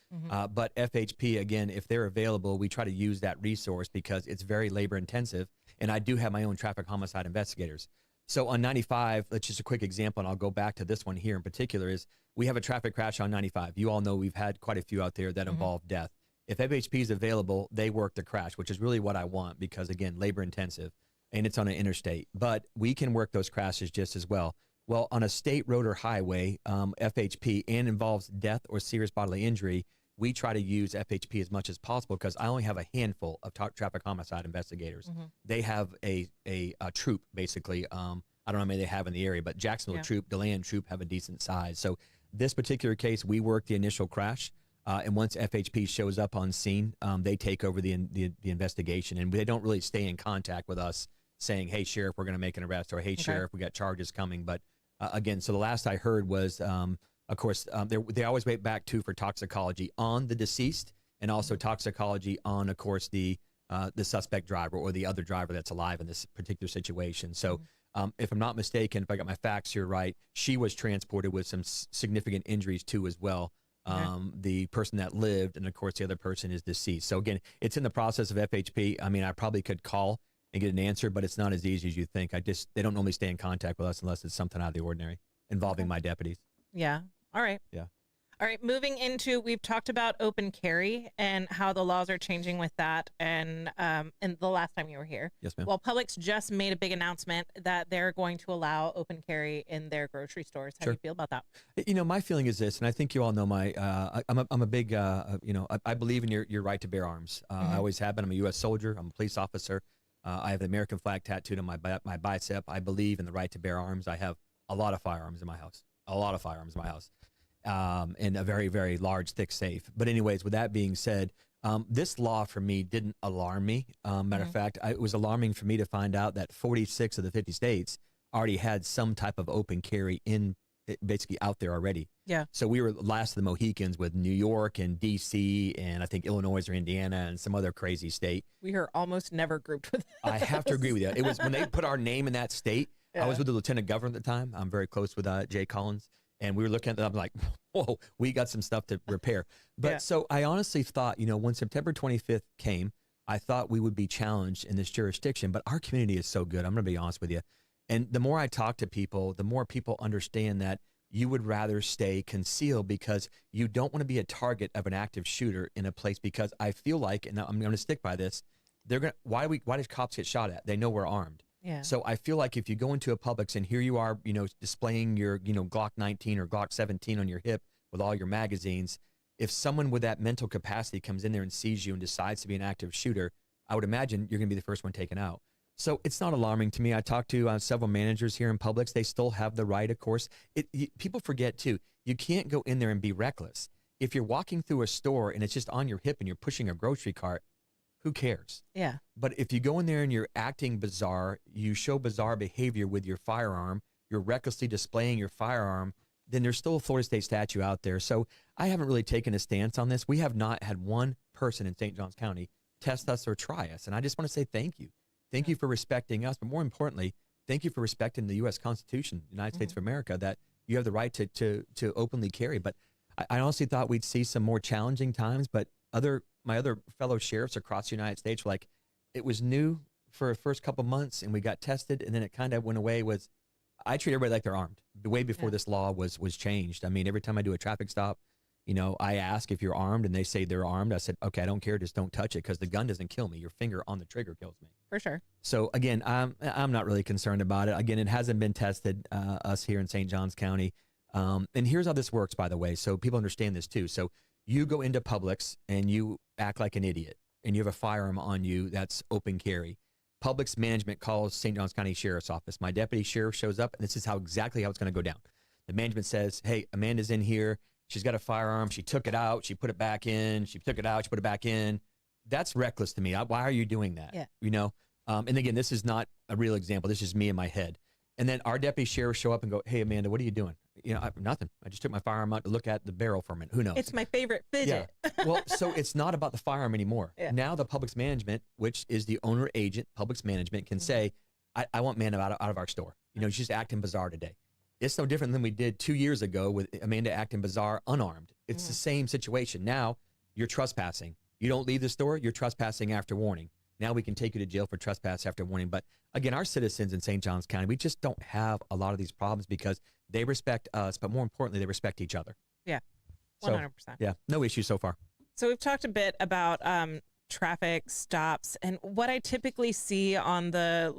but FHP, again, if they're available, we try to use that resource because it's very labor intensive. And I do have my own traffic homicide investigators. So on 95, that's just a quick example, and I'll go back to this one here in particular, is we have a traffic crash on 95. You all know we've had quite a few out there that involve death. If FHP is available, they work the crash, which is really what I want because, again, labor intensive, and it's on an interstate. But we can work those crashes just as well. Well, on a state road or highway, FHP, and involves death or serious bodily injury, we try to use FHP as much as possible because I only have a handful of traffic homicide investigators. They have a troop, basically. I don't know how many they have in the area, but Jacksonville troop, DeLand troop have a decent size. So this particular case, we work the initial crash. And once FHP shows up on scene, they take over the investigation, and they don't really stay in contact with us saying, hey, Sheriff, we're going to make an arrest, or hey, Sheriff, we got charges coming. But again, so the last I heard was, of course, they always wait back for toxicology on the deceased and also toxicology on, of course, the the suspect driver or the other driver that's alive in this particular situation. So if I'm not mistaken, if I got my facts here right, she was transported with some significant injuries too as well. The person that lived, and of course the other person is deceased. So again, it's in the process of FHP. I mean, I probably could call and get an answer, but it's not as easy as you think. They don't normally stay in contact with us unless it's something out of the ordinary involving my deputies. Yeah. All right. Yeah. All right, moving into, we've talked about open carry and how the laws are changing with that. And the last time you were here, Yes, ma'am. well, Publix just made a big announcement that they're going to allow open carry in their grocery stores. How do you feel about that? You know, my feeling is this, and I think you all know I'm a big, I believe in your right to bear arms. I always have been. I'm a U.S. soldier. I'm a police officer. I have the American flag tattooed on my bicep. I believe in the right to bear arms. I have a lot of firearms in my house. In a very, very large, thick safe. But anyways, with that being said, this law for me didn't alarm me. Matter of fact, it was alarming for me to find out that 46 of the 50 states already had some type of open carry basically out there already. Yeah. So we were last of the Mohicans with New York and D.C. and I think Illinois or Indiana and some other crazy state. We are almost never grouped with I have to agree with you. It was when they put our name in that state. Yeah. I was with the lieutenant governor at the time. I'm very close with Jay Collins. And we were looking at that. I'm like, whoa, we got some stuff to repair. But so I honestly thought, when September 25th came, I thought we would be challenged in this jurisdiction. But our community is so good. I'm going to be honest with you. And the more I talk to people, the more people understand that you would rather stay concealed because you don't want to be a target of an active shooter in a place. Because I feel like, and I'm going to stick by this, why do cops get shot at? They know we're armed. Yeah. So I feel like if you go into a Publix and here you are, displaying your, Glock 19 or Glock 17 on your hip with all your magazines, if someone with that mental capacity comes in there and sees you and decides to be an active shooter, I would imagine you're going to be the first one taken out. So it's not alarming to me. I talked to several managers here in Publix. They still have the right, of course. People forget too, you can't go in there and be reckless. If you're walking through a store and it's just on your hip and you're pushing a grocery cart, who cares? Yeah. But if you go in there and you're acting bizarre, you show bizarre behavior with your firearm, you're recklessly displaying your firearm, then there's still a Florida State statute out there. So I haven't really taken a stance on this. We have not had one person in St. Johns County test us or try us. And I just want to say thank you. Thank you for respecting us. But more importantly, thank you for respecting the U.S. Constitution, United States of America, that you have the right to openly carry. But I honestly thought we'd see some more challenging times, but my other fellow sheriffs across the United States were like, it was new for the first couple months and we got tested and then it kind of went away. I treat everybody like they're armed way before this law was changed. I mean, every time I do a traffic stop, I ask if you're armed and they say they're armed. I said, okay, I don't care. Just don't touch it because the gun doesn't kill me. Your finger on the trigger kills me. For sure. So again, I'm not really concerned about it. Again, it hasn't been tested, us here in St. Johns County. And here's how this works, by the way, so people understand this too. So you go into Publix and you act like an idiot and you have a firearm on you that's open carry. Publix management calls St. Johns County Sheriff's Office. My deputy sheriff shows up and this is exactly how it's going to go down. The management says, hey, Amanda's in here. She's got a firearm. She took it out. She put it back in. She took it out. She put it back in. That's reckless to me. Why are you doing that? Yeah. And again, this is not a real example. This is me in my head. And then our deputy sheriff show up and go, hey, Amanda, what are you doing? Nothing. I just took my firearm out to look at the barrel for a minute. Who knows? It's my favorite fidget. Yeah. Well, so it's not about the firearm anymore. Yeah. Now the Publix management, which is the owner agent, Publix management can say, I want Amanda out of our store. She's just acting bizarre today. It's no different than we did 2 years ago with Amanda acting bizarre, unarmed. It's the same situation. Now you're trespassing. You don't leave the store, you're trespassing after warning. Now we can take you to jail for trespass after warning. But again, our citizens in St. Johns County, we just don't have a lot of these problems because they respect us, but more importantly, they respect each other. Yeah, 100%. So, yeah, no issues so far. So we've talked a bit about traffic stops, and what I typically see on the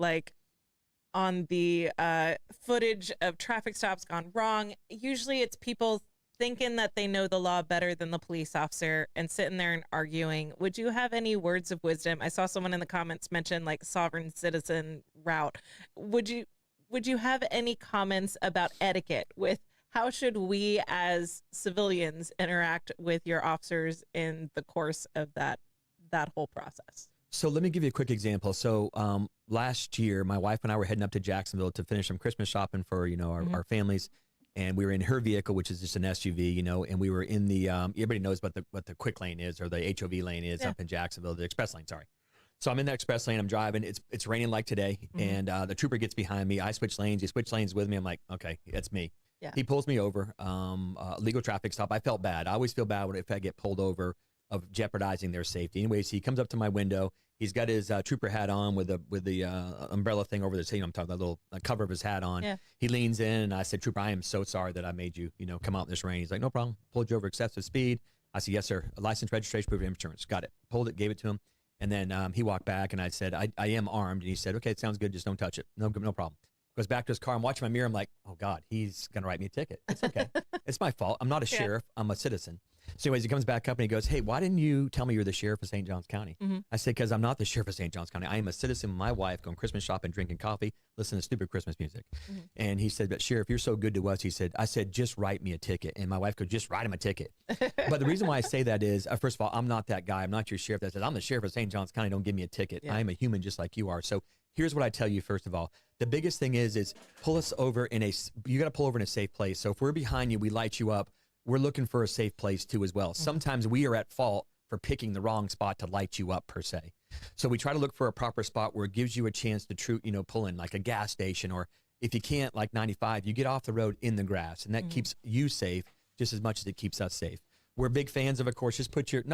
footage of traffic stops gone wrong, usually it's people thinking that they know the law better than the police officer and sitting there and arguing. Would you have any words of wisdom? I saw someone in the comments mention sovereign citizen route. Would you have any comments about etiquette with how should we as civilians interact with your officers in the course of that whole process? So let me give you a quick example. So last year, my wife and I were heading up to Jacksonville to finish some Christmas shopping for, our families. And we were in her vehicle, which is just an SUV, and we were in the, everybody knows what the quick lane is or the HOV lane is up in Jacksonville, the express lane, sorry. So I'm in the express lane. I'm driving. It's raining like today, and the trooper gets behind me. I switch lanes. He switch lanes with me. I'm like, okay, that's me. Yeah. He pulls me over. Legal traffic stop. I felt bad. I always feel bad if I get pulled over of jeopardizing their safety. Anyways, he comes up to my window. He's got his trooper hat on with the umbrella thing over his head. I'm talking about the little cover of his hat on. Yeah. He leans in, and I said, "Trooper, I am so sorry that I made you, come out in this rain." He's like, "No problem. Pulled you over excessive speed." I said, "Yes, sir. License, registration, proof of insurance. Got it." Pulled it, gave it to him. And then he walked back, and I said, I am armed. And he said, "Okay, it sounds good. Just don't touch it. No problem." Goes back to his car. I'm watching my mirror. I'm like, oh, God, he's going to write me a ticket. It's okay. It's my fault. I'm not a sheriff. I'm a citizen. So anyways, he comes back up, and he goes, "Hey, why didn't you tell me you're the sheriff of St. Johns County?" I said, "Because I'm not the sheriff of St. Johns County. I am a citizen with my wife going Christmas shopping, drinking coffee, listening to stupid Christmas music." And he said, "But Sheriff, you're so good to us." I said, "Just write me a ticket." And my wife goes, "Just write him a ticket." But the reason why I say that is, first of all, I'm not that guy. I'm not your sheriff that says, "I'm the sheriff of St. Johns County. Don't give me a ticket." Yeah. I am a human just like you are. So here's what I tell you, first of all. The biggest thing is pull us over you got to pull over in a safe place. So if we're behind you, we light you up. We're looking for a safe place too as well. Sometimes we are at fault for picking the wrong spot to light you up per se. So we try to look for a proper spot where it gives you a chance to pull in, like a gas station, or if you can't, like 95, you get off the road in the grass, and that keeps you safe just as much as it keeps us safe. We're big fans of course, just put your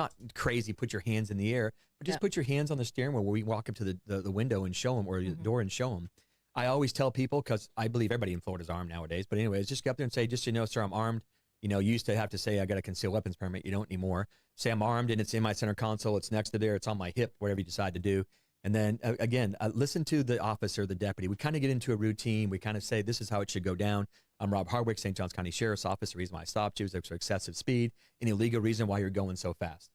hands in the air, but just put your hands on the steering wheel where we walk up to the window and show them, or the door and show them. I always tell people, because I believe everybody in Florida is armed nowadays, but anyways, just get up there and say, "Just so you know, sir, I'm armed." You used to have to say, "I got a concealed weapons permit." You don't anymore. Say, "I'm armed, and it's in my center console. It's next to there. It's on my hip," whatever you decide to do. And then again, listen to the officer, the deputy. We kind of get into a routine. We kind of say, "This is how it should go down. I'm Rob Hardwick, St. Johns County Sheriff's Office. The reason why I stopped you is for excessive speed. Any legal reason why you're going so fast?"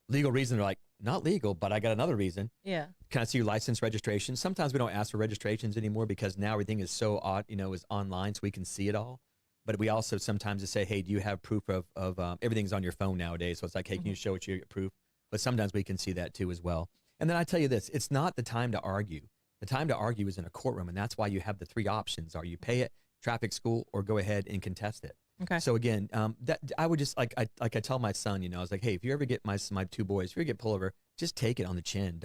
Legal reason, they're like, "Not legal, but I got another reason." Yeah. Can I see your license, registration? Sometimes we don't ask for registrations anymore because now everything is so odd, is online, so we can see it all. But we also sometimes just say, "Hey, do you have proof of everything's on your phone nowadays?" So it's like, "Hey, can you show what you get proof?" But sometimes we can see that too as well. And then I tell you this, it's not the time to argue. The time to argue is in a courtroom, and that's why you have the three options: are you pay it, traffic school, or go ahead and contest it. Okay. So again, that I would just I tell my son, I was like, "Hey, if you ever get my two boys, if you ever get pulled over, just take it on the chin.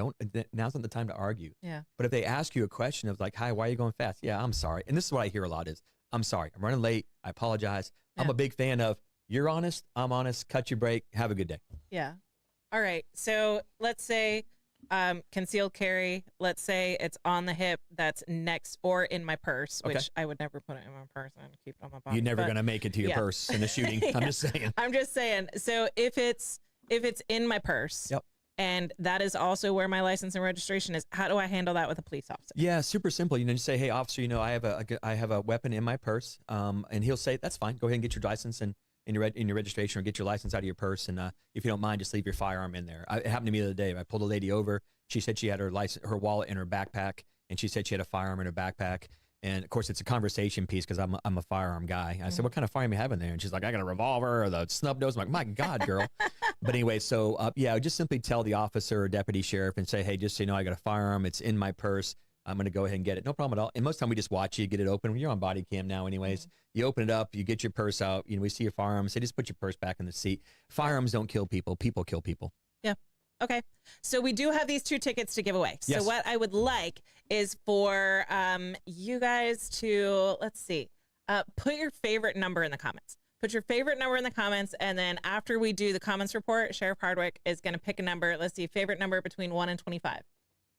Now's not the time to argue." Yeah. But if they ask you a question of like, "Hi, why are you going fast?" "Yeah, I'm sorry." And this is what I hear a lot is, "I'm sorry, I'm running late. I apologize." I'm a big fan of, you're honest, I'm honest, cut your break, have a good day. Yeah. All right. So let's say concealed carry. Let's say it's on the hip, that's next or in my purse, which I would never put it in my purse. I'd keep it on my body. You're never going to make it to your purse in the shooting. I'm just saying. I'm just saying. So if it's in my purse, and that is also where my license and registration is, how do I handle that with a police officer? Yeah, super simple. Just say, "Hey, officer, I have a weapon in my purse," and he'll say, "That's fine. Go ahead and get your license and in your registration, or get your license out of your purse, and if you don't mind, just leave your firearm in there." It happened to me the other day. I pulled a lady over. She said she had her wallet in her backpack, and she said she had a firearm in her backpack. And of course, it's a conversation piece because I'm a firearm guy. I said, "What kind of firearm you have in there?" And she's like, "I got a revolver or the snub nose." I'm like, "My God, girl!" But anyway, so just simply tell the officer or deputy sheriff and say, "Hey, just so you know, I got a firearm. It's in my purse. I'm going to go ahead and get it." No problem at all. And most of the time we just watch you get it open. You're on body cam now anyways. You open it up, you get your purse out. We see your firearm. Say, just put your purse back in the seat. Firearms don't kill people. People kill people. Yeah. Okay. So we do have these 2 tickets to give away. So Yes. what I would like is for you guys to, let's see, put your favorite number in the comments. Put your favorite number in the comments, and then after we do the comments report, Sheriff Hardwick is going to pick a number. Let's see, favorite number between 1 and 25.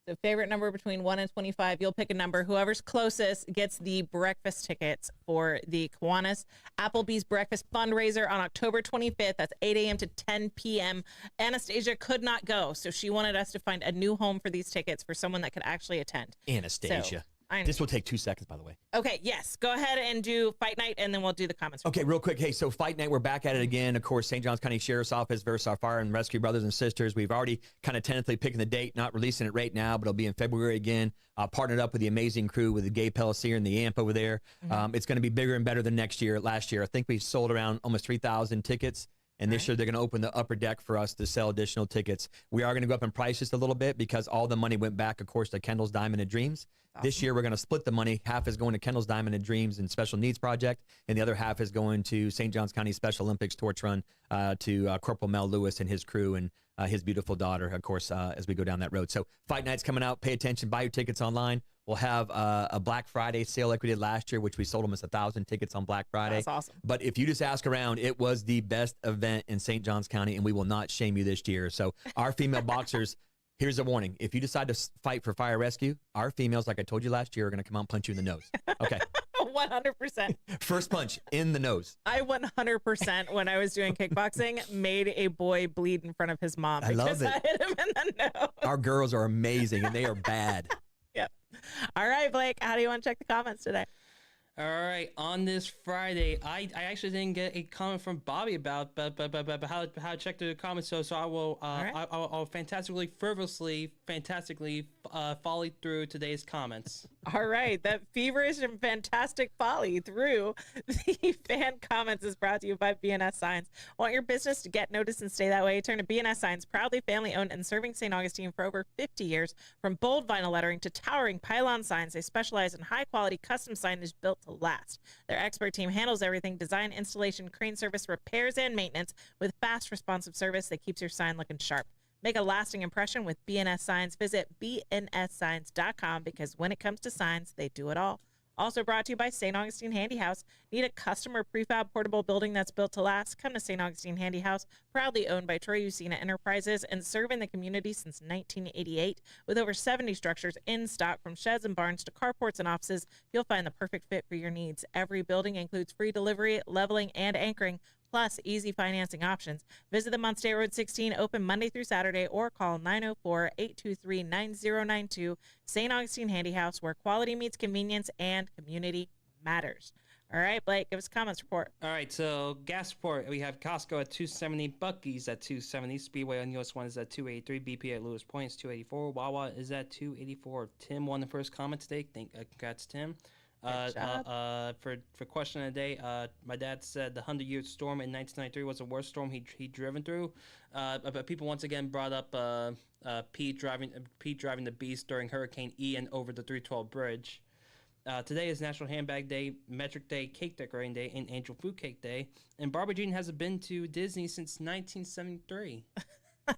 So favorite number between 1 and 25, you'll pick a number. Whoever's closest gets the breakfast tickets for the Kiwanis Applebee's Breakfast Fundraiser on October 25th. That's 8 a.m. to 10 p.m. Anastasia could not go, so she wanted us to find a new home for these tickets for someone that could actually attend. Anastasia. So, I know. This will take 2 seconds, by the way. Okay, yes. Go ahead and do Fight Night, and then we'll do the comments. Okay, real quick. Hey, so Fight Night, we're back at it again. Of course, St. Johns County Sheriff's Office versus our fire and rescue brothers and sisters. We've already kind of tentatively picking the date, not releasing it right now, but it'll be in February again. Partnered up with the amazing crew with the Gay Pellissier and the AMP over there. It's going to be bigger and better than last year. I think we sold around almost 3,000 tickets. And this year, they're going to open the upper deck for us to sell additional tickets. We are going to go up in price just a little bit because all the money went back, of course, to Kendall's Diamond and Dreams. Awesome. This year, we're going to split the money. Half is going to Kendall's Diamond and Dreams and Special Needs Project, and the other half is going to St. Johns County Special Olympics Torch Run to Corporal Mel Lewis and his crew. And his beautiful daughter, of course, as we go down that road. So fight night's coming out. Pay attention. Buy your tickets online. We'll have a Black Friday sale like we did last year, which we sold almost 1,000 tickets on Black Friday. That's awesome. But if you just ask around, it was the best event in St. Johns County, and we will not shame you this year. So our female boxers, here's a warning. If you decide to fight for fire rescue, our females, like I told you last year, are going to come out and punch you in the nose. Okay. 100%. First punch in the nose. I 100%, when I was doing kickboxing, made a boy bleed in front of his mom I love because it. I hit him in the nose. Our girls are amazing, and they are bad. Yep. All right, Blake, how do you want to check the comments today? All right, on this Friday, I actually didn't get a comment from Bobby about how to check the comments. So I will I'll fantastically folly through today's comments. All right, that feverish and fantastic folly through the fan comments is brought to you by BNS Signs. Want your business to get noticed and stay that way? Turn to BNS Signs, proudly family-owned and serving St. Augustine for over 50 years. From bold vinyl lettering to towering pylon signs, they specialize in high-quality custom signage built to last. Their expert team handles everything: design, installation, crane service, repairs, and maintenance with fast, responsive service that keeps your sign looking sharp. Make a lasting impression with BNS Signs. Visit bnssigns.com, because when it comes to signs, they do it all. Also brought to you by St. Augustine Handy House. Need a customer prefab portable building that's built to last? Come to St. Augustine Handy House, proudly owned by Troy Usina Enterprises and serving the community since 1988. With over 70 structures in stock, from sheds and barns to carports and offices, you'll find the perfect fit for your needs. Every building includes free delivery, leveling, and anchoring, plus easy financing options. Visit them on State Road 16, open Monday through Saturday, or call 904-823-9092. St. Augustine Handy House, where quality meets convenience and community matters. All right, Blake, give us a comments report. All right, so gas report. We have Costco at 270, Buc-ee's at 270, Speedway on US 1 is at 283, BP at Lewis Point is 284, Wawa is at 284. Tim won the first comment today. Congrats, Tim. Good job. For question of the day, my dad said the 100-year storm in 1993 was the worst storm he'd driven through. But people once again brought up Pete driving the Beast during Hurricane Ian over the 312 bridge. Today is National Handbag Day, Metric Day, Cake Decorating Day, and Angel Food Cake Day. And Barbara Jean hasn't been to Disney since 1973.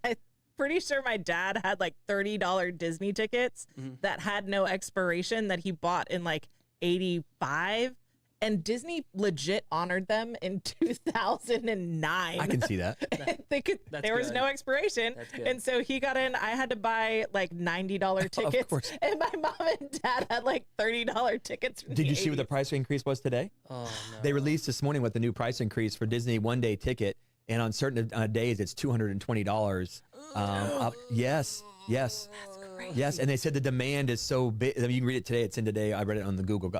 I'm pretty sure my dad had like $30 Disney tickets that had no expiration that he bought in like 85, and Disney legit honored them in 2009. I can see that. There was no expiration, and so he got in. I had to buy like $90 tickets, and my mom and dad had like $30 tickets. Did you see what the price increase was today? Oh, no. They released this morning what the new price increase for Disney one-day ticket, and on certain days it's $220 up. Yes. Yes, and they said the demand is so big. I mean, you can read it today. It's in today. I read it on the Google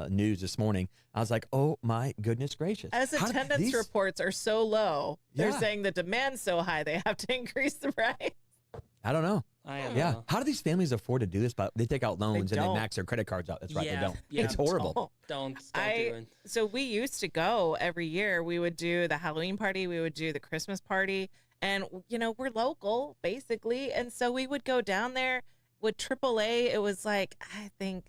News this morning. I was like, oh, my goodness gracious. As attendance reports are so low, they're saying the demand's so high, they have to increase the price. I don't know. Know. How do these families afford to do this? But they take out loans and they max their credit cards out. That's right. Yeah, they don't. yeah, It's horrible. Don't do it. So we used to go every year. We would do the Halloween party. We would do the Christmas party. And, you know, we're local, basically. And so we would go down there with AAA. It was like, I think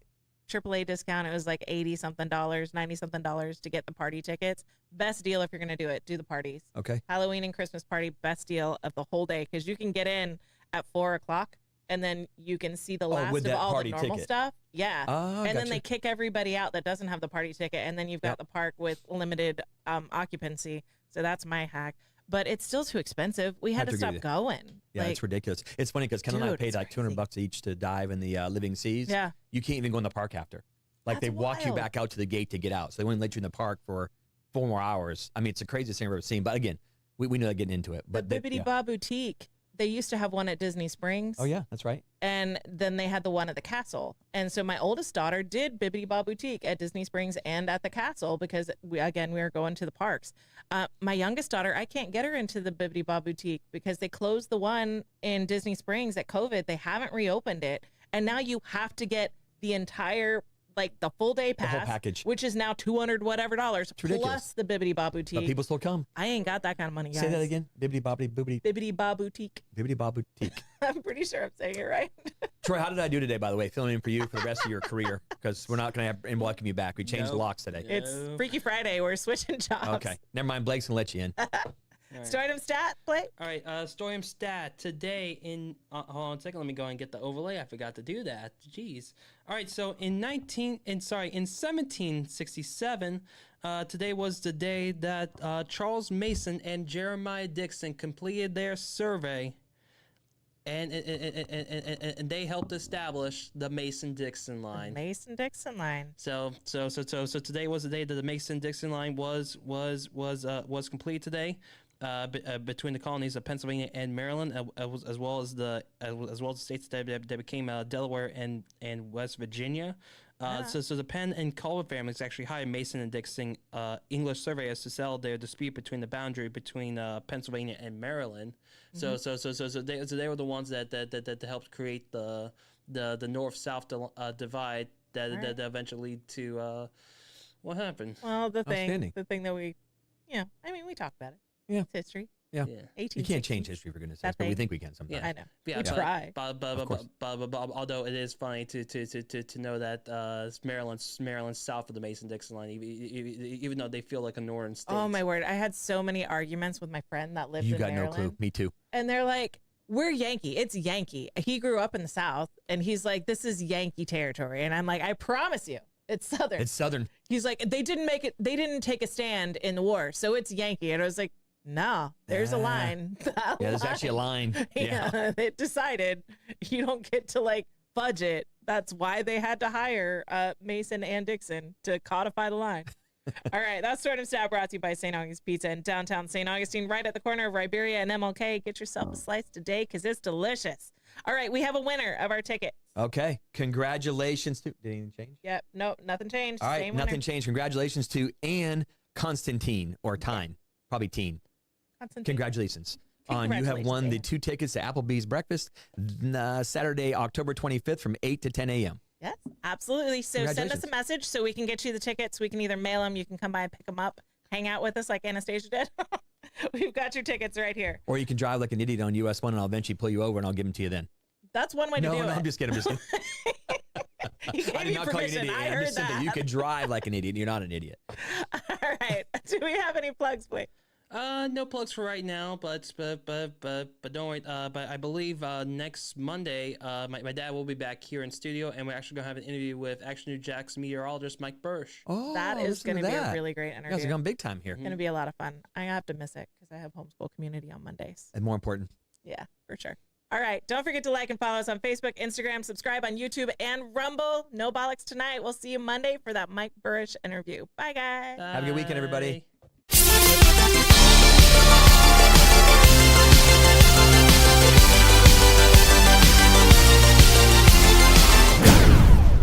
AAA discount, it was like $80-something, $90-something to get the party tickets. Best deal if you're going to do it. Do the parties. Okay. Halloween and Christmas party, best deal of the whole day, because you can get in at 4 o'clock. And then you can see the last of all the normal stuff. Yeah. And then they kick everybody out that doesn't have the party ticket. And then you've got the park with limited occupancy. So that's my hack. But it's still too expensive. We had to stop going. Yeah, it's ridiculous. It's funny because Ken and I paid like $200 each to dive in the living seas. Yeah. You can't even go in the park after. Like they walk you back out to the gate to get out. So they wouldn't let you in the park for 4 more hours. I mean, it's the craziest thing I've ever seen. But again, we know that getting into it. But the Bibbidi Bob Boutique. They used to have one at Disney Springs. Oh, yeah, that's right. And then they had the one at the castle. And so my oldest daughter did Bibbidi Bob Boutique at Disney Springs and at the castle because, we were going to the parks. My youngest daughter, I can't get her into the Bibbidi Bob Boutique because they closed the one in Disney Springs at COVID. They haven't reopened it. And now you have to get the entire, like the full day pass, the whole package, which is now $200 whatever plus the Bibbidi Bob Boutique. But people still come. I ain't got that kind of money, guys. Say that again. Bibbidi Bobbidi Boobidi. Bibbidi Bob Boutique. Bibbidi Bob Boutique. I'm pretty sure I'm saying it right. Troy, how did I do today, by the way? Filling in for you for the rest of your career because we're not going to welcome you back. We changed the locks today. It's Freaky Friday. We're switching jobs. Okay. Never mind. Blake's going to let you in. right. Stoidum stat, Blake. All right, Storium stat today in hold on a second. Let me go and get the overlay. I forgot to do that. Jeez. All right, so in 1767, today was the day that Charles Mason and Jeremiah Dixon completed their survey, and they helped establish the Mason-Dixon line. Mason-Dixon line. So today was the day that the Mason-Dixon line was complete today. Between the colonies of Pennsylvania and Maryland, as well as the states that became Delaware and West Virginia. So the Penn and Culver families actually hired Mason and Dixon English surveyors to settle their dispute between the boundary between Pennsylvania and Maryland. So they were the ones that helped create the north-south divide that eventually lead to what happened. Well, the thing that we, I mean, we talk about it. Yeah. It's history. Yeah. 1860s. You can't change history, for goodness sakes, but we think we can sometimes. I know. Yeah, we try. But although it is funny to know that Maryland's south of the Mason-Dixon line, even though they feel like a northern state. Oh my word! I had so many arguments with my friend that lived in Maryland. You got no clue. Me too. And they're like, "We're Yankee. It's Yankee." He grew up in the South, and he's like, "This is Yankee territory." And I'm like, "I promise you, it's Southern." It's Southern. He's like, "They didn't make it. They didn't take a stand in the war, so it's Yankee." And I was like, "No, there's a line." There's actually a line. Yeah, they decided you don't get to like budget. That's why they had to hire Mason and Dixon to codify the line. All right, that's Sort of Stat brought to you by St. Augustine Pizza in downtown St. Augustine, right at the corner of Riberia and MLK. Get yourself a slice today because it's delicious. All right, we have a winner of our tickets. Okay, congratulations to. Did anything change? Yep, nope, nothing changed. All right, Same nothing winner. changed. Congratulations to Ann Constantine or Tyne, probably Teen. Congratulations. You have won the 2 tickets to Applebee's breakfast Saturday, October 25th from 8 to 10 a.m. Yes, absolutely. So send us a message so we can get you the tickets. We can either mail them, you can come by and pick them up, hang out with us like Anastasia did. We've got your tickets right here. Or you can drive like an idiot on US 1 and I'll eventually pull you over and I'll give them to you then. That's one way to do it. No, I'm just kidding. I did not call you an idiot. I heard that. You could drive like an idiot. You're not an idiot. All right. Do we have any plugs, please? No plugs for right now, but don't worry. But I believe next Monday, my dad will be back here in studio, and we're actually gonna have an interview with Action New Jack's meteorologist Mike Bursch. Oh, that is going to be a really great interview. You guys are going big time here. It's going to be a lot of fun. I have to miss it because I have homeschool community on Mondays. And more important. Yeah, for sure. All right. Don't forget to like and follow us on Facebook, Instagram, subscribe on YouTube, and Rumble. No bollocks tonight. We'll see you Monday for that Mike Bursch interview. Bye, guys. Bye. Have a good weekend, everybody.